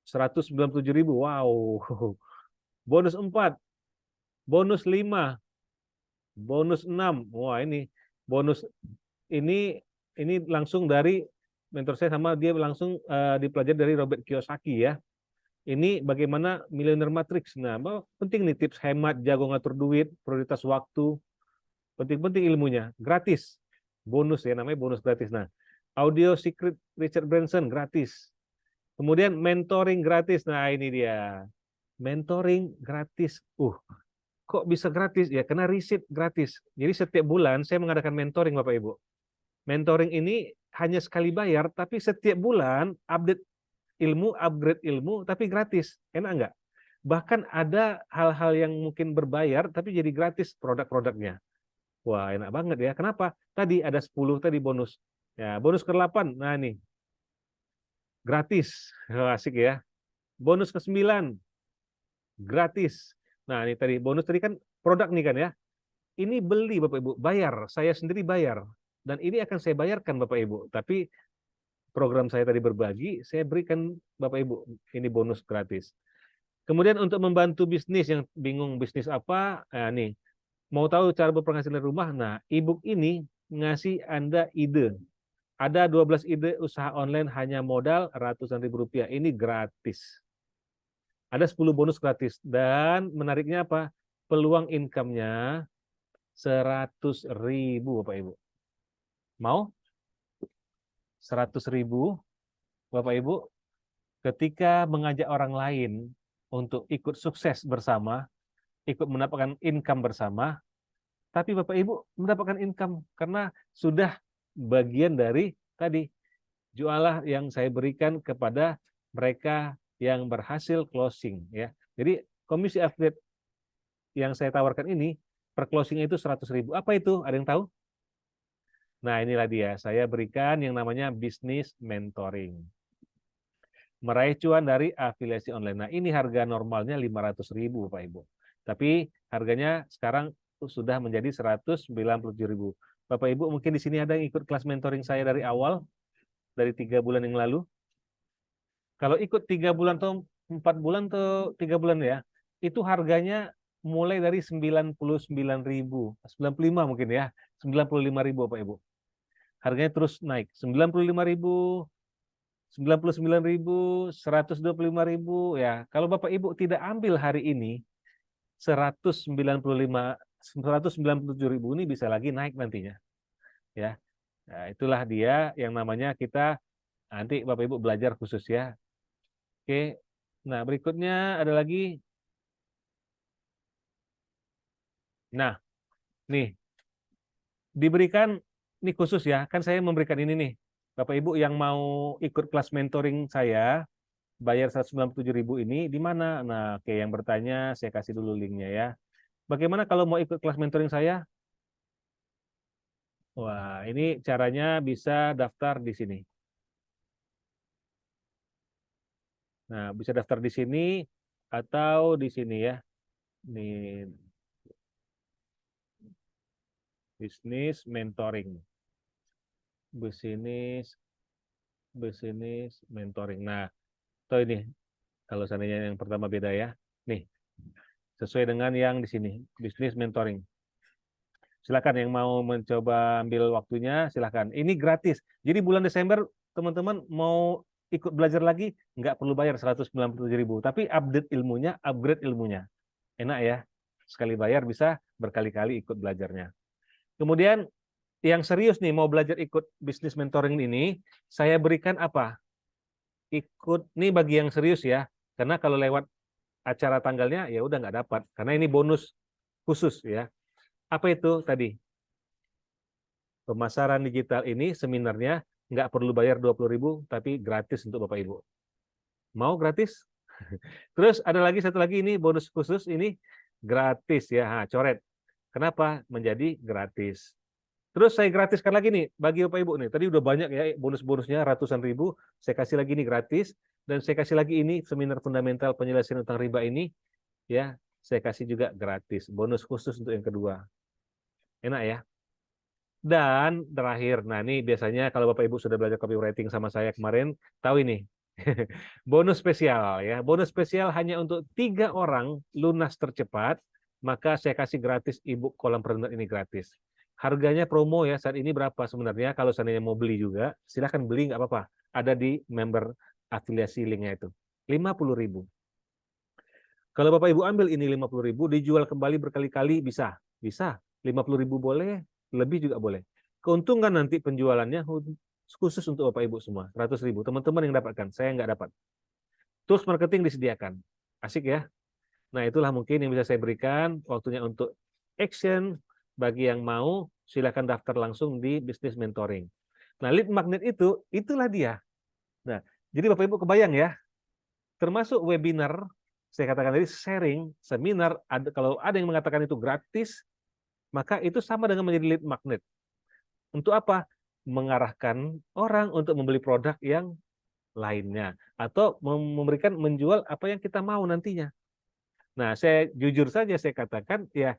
197.000. Wow. Bonus 4, bonus 5, bonus 6. Wah, ini bonus ini langsung dari mentor saya sama dia langsung dipelajari dari Robert Kiyosaki ya. Ini bagaimana Millionaire Matrix. Nah, penting nih tips hemat, jago ngatur duit, prioritas waktu. Penting-penting ilmunya, gratis. Bonus ya, namanya bonus gratis. Nah, Audio Secret Richard Branson gratis. Kemudian mentoring gratis. Nah, ini dia. Mentoring gratis. Kok bisa gratis? Ya, karena riset gratis. Jadi setiap bulan saya mengadakan mentoring, Bapak Ibu. Mentoring ini hanya sekali bayar, tapi setiap bulan update ilmu, upgrade ilmu, tapi gratis. Enak nggak? Bahkan ada hal-hal yang mungkin berbayar, tapi jadi gratis produk-produknya. Wah, enak banget ya. Kenapa? Tadi ada 10 tadi bonus. Ya, bonus ke-8. Nah, ini. Gratis. Asik ya. Bonus ke-9. Gratis. Nah, ini tadi bonus tadi kan produk nih kan ya. Ini beli Bapak Ibu, bayar. Saya sendiri bayar. Dan ini akan saya bayarkan Bapak Ibu. Tapi program saya tadi berbagi, saya berikan Bapak Ibu ini bonus gratis. Kemudian untuk membantu bisnis yang bingung bisnis apa, nih mau tahu cara berpenghasilan dari rumah, nah ebook ini ngasih Anda ide. Ada 12 ide usaha online hanya modal ratusan ribu rupiah. Ini gratis. Ada 10 bonus gratis. Dan menariknya apa? Peluang income-nya 100.000 Bapak Ibu. Mau? 100.000 Bapak Ibu ketika mengajak orang lain untuk ikut sukses bersama, ikut mendapatkan income bersama, tapi Bapak Ibu mendapatkan income karena sudah bagian dari tadi jualah yang saya berikan kepada mereka yang berhasil closing ya. Jadi komisi affiliate yang saya tawarkan ini per closing itu 100.000. Apa itu? Ada yang tahu? Nah, inilah dia. Saya berikan yang namanya bisnis mentoring. Meraih cuan dari afiliasi online. Nah, ini harga normalnya 500.000 Bapak Ibu. Tapi harganya sekarang sudah menjadi 197.000. Bapak Ibu mungkin di sini ada yang ikut kelas mentoring saya dari awal, dari 3 bulan yang lalu. Kalau ikut 3 bulan atau 4 bulan atau 3 bulan ya, itu harganya mulai dari 99.000, 95 mungkin ya, 95.000 Bapak Ibu. Harganya terus naik, 95.000, 99.000, 125.000 ya. Kalau Bapak Ibu tidak ambil hari ini, 195, 197.000 ini bisa lagi naik nantinya. Ya. Nah, itulah dia yang namanya kita nanti Bapak Ibu belajar khusus ya. Oke. Nah, berikutnya ada lagi. Nah, nih diberikan ini khusus ya. Kan saya memberikan ini nih. Bapak Ibu yang mau ikut kelas mentoring saya bayar 197.000 ini di mana? Nah, oke yang bertanya saya kasih dulu linknya ya. Bagaimana kalau mau ikut kelas mentoring saya? Wah, ini caranya bisa daftar di sini. Nah, bisa daftar di sini atau di sini ya. Nih, bisnis mentoring. Bisnis mentoring. Nah, atau ini kalau seandainya yang pertama beda ya. Nih, sesuai dengan yang di sini, bisnis mentoring. Silakan yang mau mencoba ambil waktunya, silakan. Ini gratis. Jadi bulan Desember teman-teman mau ikut belajar lagi, nggak perlu bayar 197.000, tapi update ilmunya, upgrade ilmunya. Enak ya, sekali bayar bisa berkali-kali ikut belajarnya. Kemudian yang serius nih mau belajar ikut bisnis mentoring ini, saya berikan apa? Ikut nih bagi yang serius ya, karena kalau lewat acara tanggalnya ya udah nggak dapat, karena ini bonus khusus ya. Apa itu tadi? Pemasaran digital ini seminarnya nggak perlu bayar 20.000, tapi gratis untuk Bapak Ibu. Mau gratis? Terus ada lagi satu lagi ini bonus khusus ini gratis ya, coret. Kenapa menjadi gratis? Terus saya gratiskan lagi nih bagi Bapak Ibu nih. Tadi udah banyak ya bonus-bonusnya ratusan ribu. Saya kasih lagi ini gratis dan saya kasih lagi ini seminar fundamental penyelesaian utang riba ini ya. Saya kasih juga gratis. Bonus khusus untuk yang kedua. Enak ya? Dan terakhir, nah ini biasanya kalau Bapak Ibu sudah belajar copywriting sama saya kemarin, tahu ini. Bonus spesial ya. Bonus spesial hanya untuk 3 orang lunas tercepat, maka saya kasih gratis ebook kolam perenungan ini gratis. Harganya promo ya saat ini berapa sebenarnya? Kalau seandainya mau beli juga, silahkan beli nggak apa-apa. Ada di member afiliasi linknya itu. 50.000. Kalau Bapak Ibu ambil ini 50.000, dijual kembali berkali-kali bisa. Bisa. 50.000 boleh, lebih juga boleh. Keuntungan nanti penjualannya khusus untuk Bapak Ibu semua. 100.000. Teman-teman yang dapatkan, saya nggak dapat. Tools marketing disediakan. Asik ya? Nah, itulah mungkin yang bisa saya berikan. Waktunya untuk action. Bagi yang mau, silakan daftar langsung di Business Mentoring. Nah, lead magnet itu, itulah dia. Nah, jadi Bapak Ibu kebayang ya, termasuk webinar, saya katakan tadi sharing, seminar, kalau ada yang mengatakan itu gratis, maka itu sama dengan menjadi lead magnet. Untuk apa? Mengarahkan orang untuk membeli produk yang lainnya. Atau menjual apa yang kita mau nantinya. Nah, saya jujur saja saya katakan, ya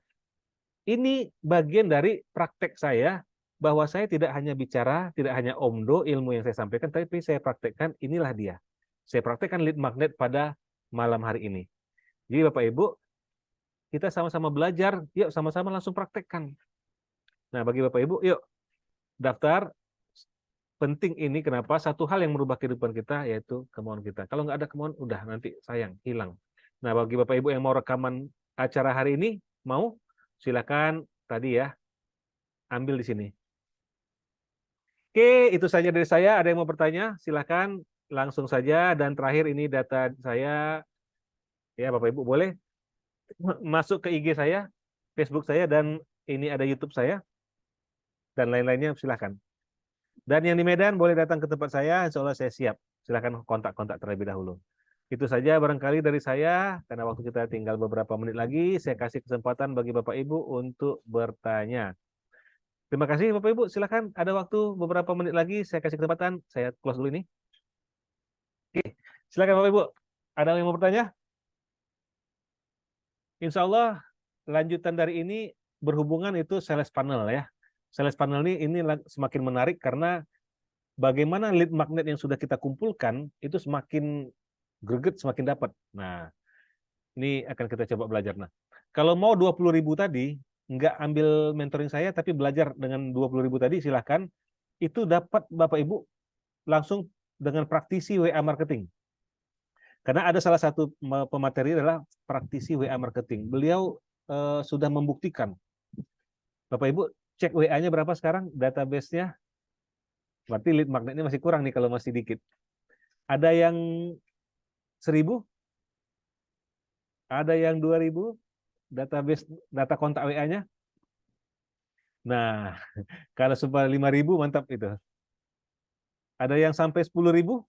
ini bagian dari praktek saya, bahwa saya tidak hanya bicara, tidak hanya omdo ilmu yang saya sampaikan, tapi saya praktekkan, inilah dia. Saya praktekkan lead magnet pada malam hari ini. Jadi Bapak Ibu, kita sama-sama belajar, yuk sama-sama langsung praktekkan. Nah, bagi Bapak Ibu, yuk daftar. Penting ini kenapa? Satu hal yang merubah kehidupan kita, yaitu kemauan kita. Kalau nggak ada kemauan, udah nanti sayang, hilang. Nah, bagi Bapak Ibu yang mau rekaman acara hari ini, mau? Silakan tadi ya, ambil di sini. Oke, itu saja dari saya. Ada yang mau bertanya? Silakan langsung saja. Dan terakhir ini data saya, ya Bapak Ibu boleh masuk ke IG saya, Facebook saya, dan ini ada YouTube saya, dan lain-lainnya silakan. Dan yang di Medan boleh datang ke tempat saya, insya Allah saya siap. Silakan kontak-kontak terlebih dahulu. Itu saja barangkali dari saya, karena waktu kita tinggal beberapa menit lagi, saya kasih kesempatan bagi Bapak Ibu untuk bertanya. Terima kasih Bapak Ibu, silakan ada waktu beberapa menit lagi, saya kasih kesempatan, saya close dulu ini. Oke, silakan Bapak Ibu. Ada yang mau bertanya? Insya Allah lanjutan dari ini berhubungan itu sales funnel ya. Sales funnel ini semakin menarik karena bagaimana lead magnet yang sudah kita kumpulkan itu semakin greget, semakin dapat. Nah, ini akan kita coba belajar. Nah, kalau mau 20.000 tadi, nggak ambil mentoring saya, tapi belajar dengan 20.000 tadi, silahkan. Itu dapat Bapak Ibu langsung dengan praktisi WA marketing. Karena ada salah satu pemateri adalah praktisi WA marketing. Beliau sudah membuktikan. Bapak Ibu cek WA-nya berapa sekarang, database-nya. Berarti lead magnetnya masih kurang nih kalau masih dikit. Ada yang 1.000, ada yang 2.000 database data kontak WA-nya. Nah, kalau supaya 5.000 mantap itu. Ada yang sampai 10.000?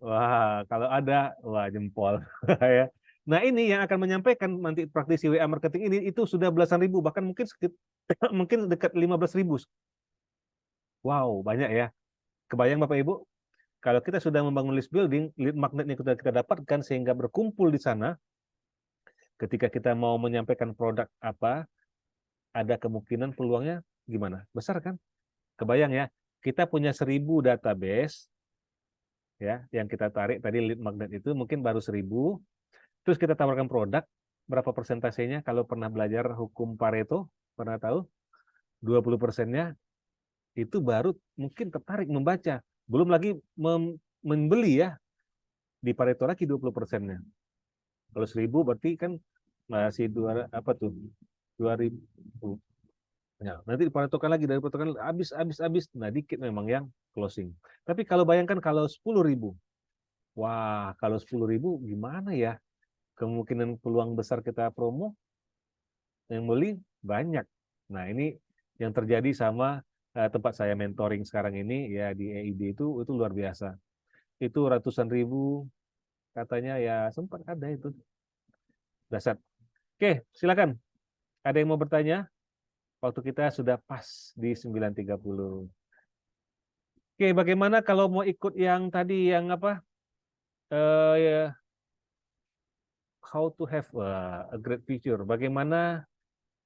Wah, kalau ada, wah jempol. Ya. Nah, ini yang akan menyampaikan nanti praktisi WA marketing ini itu sudah belasan ribu, bahkan mungkin mungkin dekat 15.000. Wow, banyak ya. Kebayang Bapak Ibu, kalau kita sudah membangun list building, lead magnet yang kita dapatkan sehingga berkumpul di sana, ketika kita mau menyampaikan produk apa, ada kemungkinan peluangnya gimana? Besar kan? Kebayang ya, kita punya 1.000 database, ya, yang kita tarik tadi lead magnet itu mungkin baru 1.000, terus kita tawarkan produk, berapa persentasenya? Kalau pernah belajar hukum Pareto, pernah tahu? 20%-nya itu baru mungkin tertarik membaca. Belum lagi membeli ya, di Pareto lagi 20%-nya. Kalau 1.000 berarti kan masih apa tuh? 2.000. Ya, nanti diparetokan lagi, dari paretokan habis. Nah, dikit memang yang closing. Tapi kalau bayangkan kalau 10.000. Wah, kalau 10.000 gimana ya? Kemungkinan peluang besar kita promo, yang beli banyak. Nah, ini yang terjadi sama tempat saya mentoring sekarang ini ya di EIB itu luar biasa. Itu ratusan ribu katanya ya sempat ada itu. Dasar. Oke, silakan. Ada yang mau bertanya? Waktu kita sudah pas di 9.30. Oke, bagaimana kalau mau ikut yang tadi yang apa? Ya, how to have a great future. Bagaimana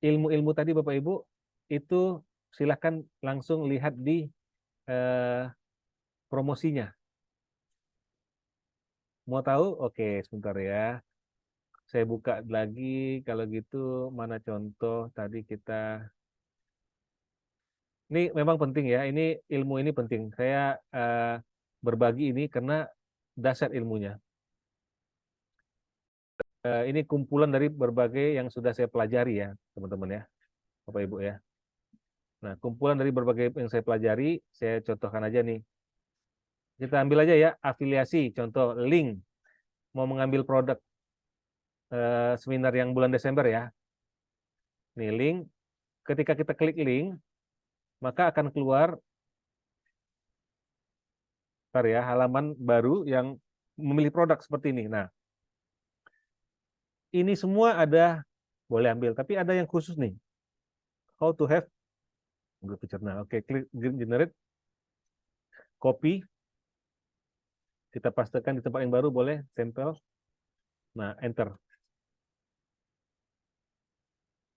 ilmu-ilmu tadi Bapak Ibu itu silakan langsung lihat di eh, promosinya. Mau tahu? Oke, sebentar ya. Saya buka lagi kalau gitu mana contoh tadi kita Ini memang penting ya. Ini ilmu ini penting. Saya berbagi ini karena dasar ilmunya. Ini kumpulan dari berbagai yang sudah saya pelajari ya, teman-teman ya, Bapak Ibu ya. Nah, kumpulan dari berbagai yang saya pelajari, saya contohkan aja nih. Kita ambil aja ya, afiliasi, contoh link, mau mengambil produk seminar yang bulan Desember ya. Nih link, ketika kita klik link, maka akan keluar ya halaman baru yang memilih produk seperti ini. Nah, ini semua ada, boleh ambil, tapi ada yang khusus nih. How to have Google Picture. Nah, oke, klik generate, copy, kita pastekan di tempat yang baru, boleh, tempel. Nah, enter.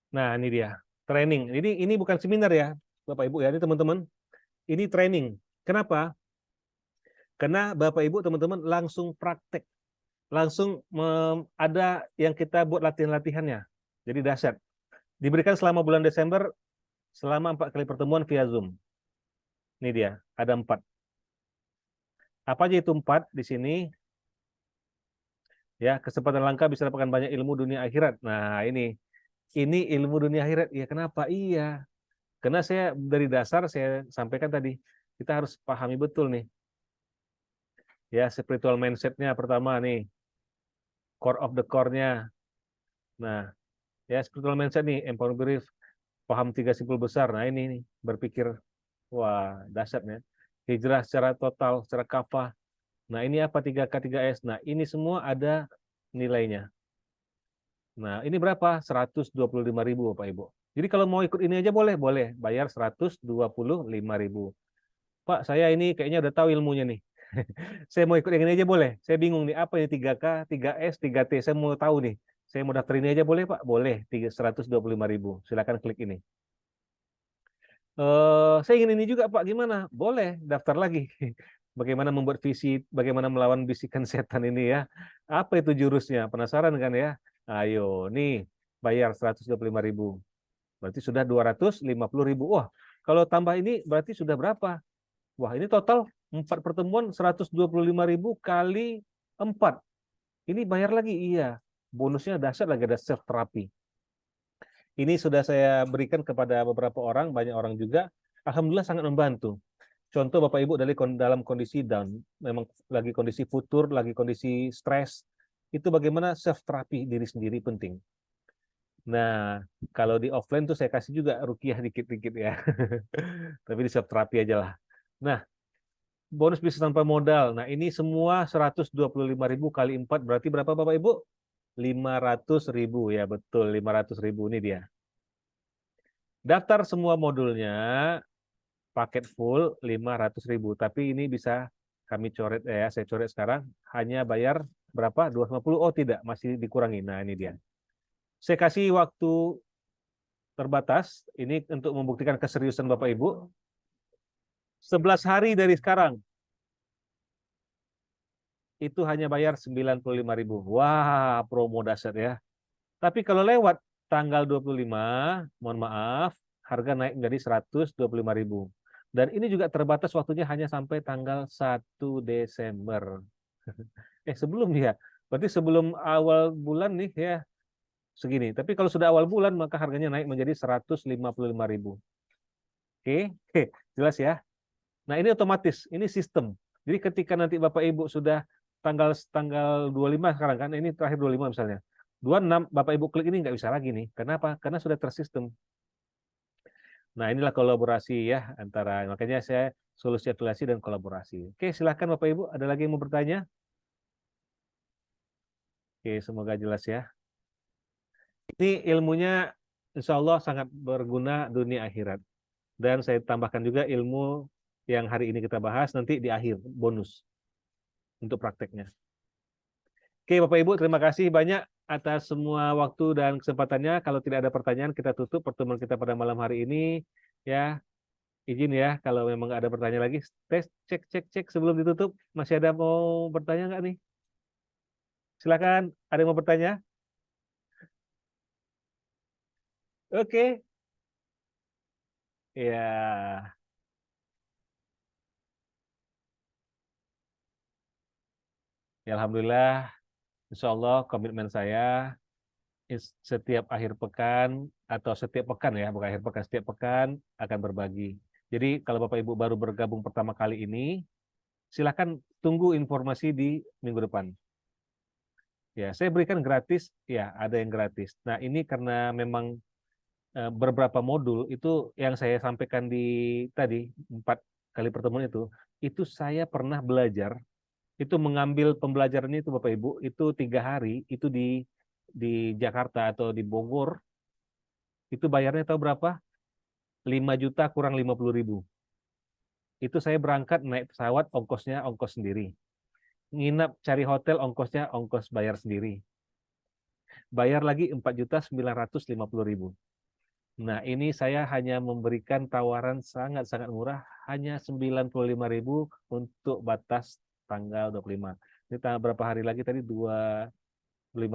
Nah, ini dia, training. Ini bukan seminar ya, Bapak Ibu ya, ini teman-teman. Ini training. Kenapa? Karena Bapak Ibu teman-teman langsung praktek, langsung ada yang kita buat latihan-latihannya. Jadi dahsyat. Diberikan selama bulan Desember, selama 4 kali pertemuan via Zoom. Ini dia, ada 4. Apa aja itu 4 di sini? Ya, kesempatan langka bisa dapatkan banyak ilmu dunia akhirat. Nah, ini ilmu dunia akhirat. Ya, kenapa? Iya. Karena saya dari dasar saya sampaikan tadi, kita harus pahami betul nih. Ya, spiritual mindset-nya pertama nih, core of the core-nya. Nah, ya spiritual mindset nih, empower belief, paham 3 simpul besar. Nah, ini nih, berpikir, wah, dahsyatnya. Hijrah secara total, secara kafah. Nah, ini apa 3K, 3S? Nah, ini semua ada nilainya. Nah, ini berapa? 125.000, Bapak Ibu. Jadi kalau mau ikut ini aja boleh, boleh. Bayar 125.000. Pak, saya ini kayaknya udah tahu ilmunya nih. Saya mau ikut yang ini aja boleh. Saya bingung nih, apa ini 3K, 3S, 3T. Saya mau tahu nih. Saya mau daftar ini aja boleh, Pak? Boleh, 125.000. Silakan klik ini. Saya ingin ini juga, Pak. Gimana? Boleh, daftar lagi. Bagaimana membuat visi, bagaimana melawan bisikan setan ini ya. Apa itu jurusnya? Penasaran kan ya? Ayo, nih, bayar 125.000. Berarti sudah 250.000. Wah, kalau tambah ini berarti sudah berapa? Wah, ini total 4 pertemuan 125.000 kali 4. Ini bayar lagi? Iya. Bonusnya dahsyat lagi, ada self terapi. Ini sudah saya berikan kepada beberapa orang, banyak orang juga. Alhamdulillah sangat membantu. Contoh Bapak Ibu dalam kondisi down, memang lagi kondisi futur, lagi kondisi stres, itu bagaimana self terapi diri sendiri penting. Nah, kalau di offline tuh saya kasih juga rukiah dikit-dikit ya. Tapi di self terapi aja lah. Nah, bonus bisnis tanpa modal. Nah, ini semua 125.000 kali 4 berarti berapa Bapak Ibu? 500.000 ya, betul 500.000 ini dia. Daftar semua modulnya, paket full 500.000. Tapi ini bisa kami coret ya, saya coret sekarang hanya bayar berapa? 250. Oh tidak, masih dikurangi. Nah, ini dia. Saya kasih waktu terbatas ini untuk membuktikan keseriusan Bapak Ibu. 11 hari dari sekarang itu hanya bayar 95.000. Wah, promo dasar ya. Tapi kalau lewat tanggal 25, mohon maaf, harga naik menjadi 125.000. Dan ini juga terbatas waktunya hanya sampai tanggal 1 Desember. Sebelum ya. Berarti sebelum awal bulan nih ya segini. Tapi kalau sudah awal bulan maka harganya naik menjadi 155.000. Oke, jelas ya. Nah, ini otomatis, ini sistem. Jadi ketika nanti Bapak Ibu sudah tanggal tanggal 25 sekarang kan, ini terakhir 25 misalnya. 26 Bapak Ibu klik ini nggak bisa lagi nih. Kenapa? Karena sudah tersistem. Nah, inilah kolaborasi ya antara, makanya saya solusi afiliasi dan kolaborasi. Oke, silahkan Bapak Ibu, ada lagi yang mau bertanya? Oke, semoga jelas ya. Ini ilmunya insya Allah sangat berguna dunia akhirat. Dan saya tambahkan juga ilmu yang hari ini kita bahas nanti di akhir, bonus untuk prakteknya. Oke, Bapak Ibu, terima kasih banyak atas semua waktu dan kesempatannya. Kalau tidak ada pertanyaan, kita tutup pertemuan kita pada malam hari ini. Ya, izin ya, kalau memang nggak ada pertanyaan lagi, tes cek sebelum ditutup. Masih ada mau bertanya nggak nih? Silakan, ada yang mau bertanya? Oke, Ya, ya alhamdulillah, insya Allah komitmen saya setiap akhir pekan atau setiap pekan ya, bukan akhir pekan, setiap pekan akan berbagi. Jadi kalau Bapak Ibu baru bergabung pertama kali ini, silakan tunggu informasi di minggu depan. Ya, saya berikan gratis, ya ada yang gratis. Nah ini karena memang beberapa modul itu yang saya sampaikan di tadi 4 kali pertemuan itu saya pernah belajar, itu mengambil pembelajarannya itu Bapak Ibu itu 3 hari itu di Jakarta atau di Bogor itu bayarnya tahu berapa? 5 juta kurang 50.000. Itu saya berangkat naik pesawat ongkosnya ongkos sendiri. Nginap cari hotel ongkosnya ongkos bayar sendiri. Bayar lagi 4.950.000. Nah, ini saya hanya memberikan tawaran sangat-sangat murah, hanya 95.000 untuk batas tanggal 25. Ini tanggal berapa hari lagi tadi? 25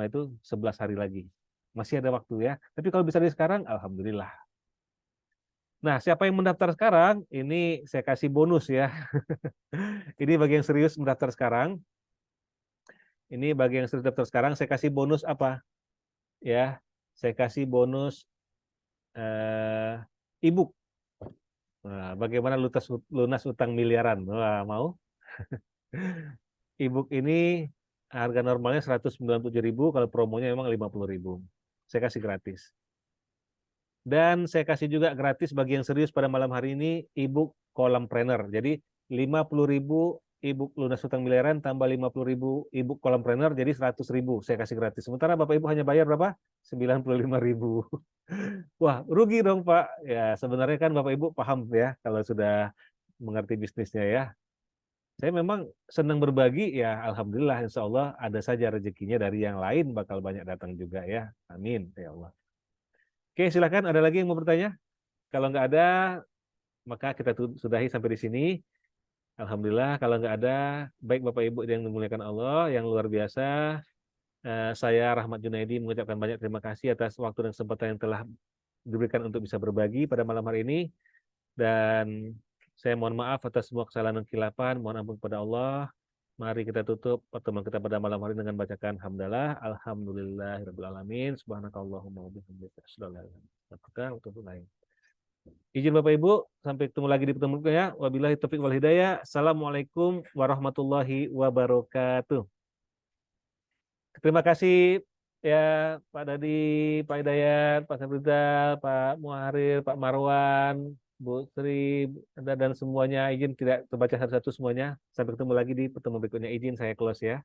itu 11 hari lagi. Masih ada waktu ya. Tapi kalau bisa dari sekarang, alhamdulillah. Nah, siapa yang mendaftar sekarang? Ini saya kasih bonus ya. Ini bagi yang serius mendaftar sekarang. Ini bagi yang serius mendaftar sekarang, saya kasih bonus apa? Ya, saya kasih bonus e-book. Nah, bagaimana lunas utang miliaran? Wah, mau? E-book ini harga normalnya 197.000, kalau promonya memang 50.000. Saya kasih gratis. Dan saya kasih juga gratis bagi yang serius pada malam hari ini e-book kolam planner. Jadi 50.000 e-book lunas utang miliaran tambah 50.000 e-book kolam planner jadi 100.000 saya kasih gratis. Sementara Bapak Ibu hanya bayar berapa? 95.000. Wah, rugi dong Pak. Ya, sebenarnya kan Bapak Ibu paham ya kalau sudah mengerti bisnisnya ya. Saya memang senang berbagi ya, alhamdulillah insya Allah ada saja rezekinya dari yang lain bakal banyak datang juga ya. Amin ya Allah. Oke, silakan ada lagi yang mau bertanya? Kalau nggak ada, maka kita sudahi sampai di sini. Alhamdulillah, kalau nggak ada, baik Bapak Ibu yang dimuliakan Allah, yang luar biasa, saya Rahmat Junaidi mengucapkan banyak terima kasih atas waktu dan kesempatan yang telah diberikan untuk bisa berbagi pada malam hari ini. Dan saya mohon maaf atas semua kesalahan dan khilapan, mohon ampun kepada Allah. Mari kita tutup pertemuan kita pada malam hari dengan bacakan hamdalah, alhamdulillahirabbil alamin, subhanakallahumma wa bihamdika, asyhadu an la ilaha illa anta, lain. Izin Bapak Ibu, sampai ketemu lagi di pertemuan berikutnya. Wabillahi taufiq wal hidayah. Assalamualaikum warahmatullahi wabarakatuh. Terima kasih ya Pak Dadi, Pak Hidayat, Pak Sabrizal, Pak Muharir, Pak Marwan, Bu Sri, dan semuanya. Izin tidak terbaca satu-satu semuanya. Sampai ketemu lagi di pertemuan berikutnya. Izin saya close ya.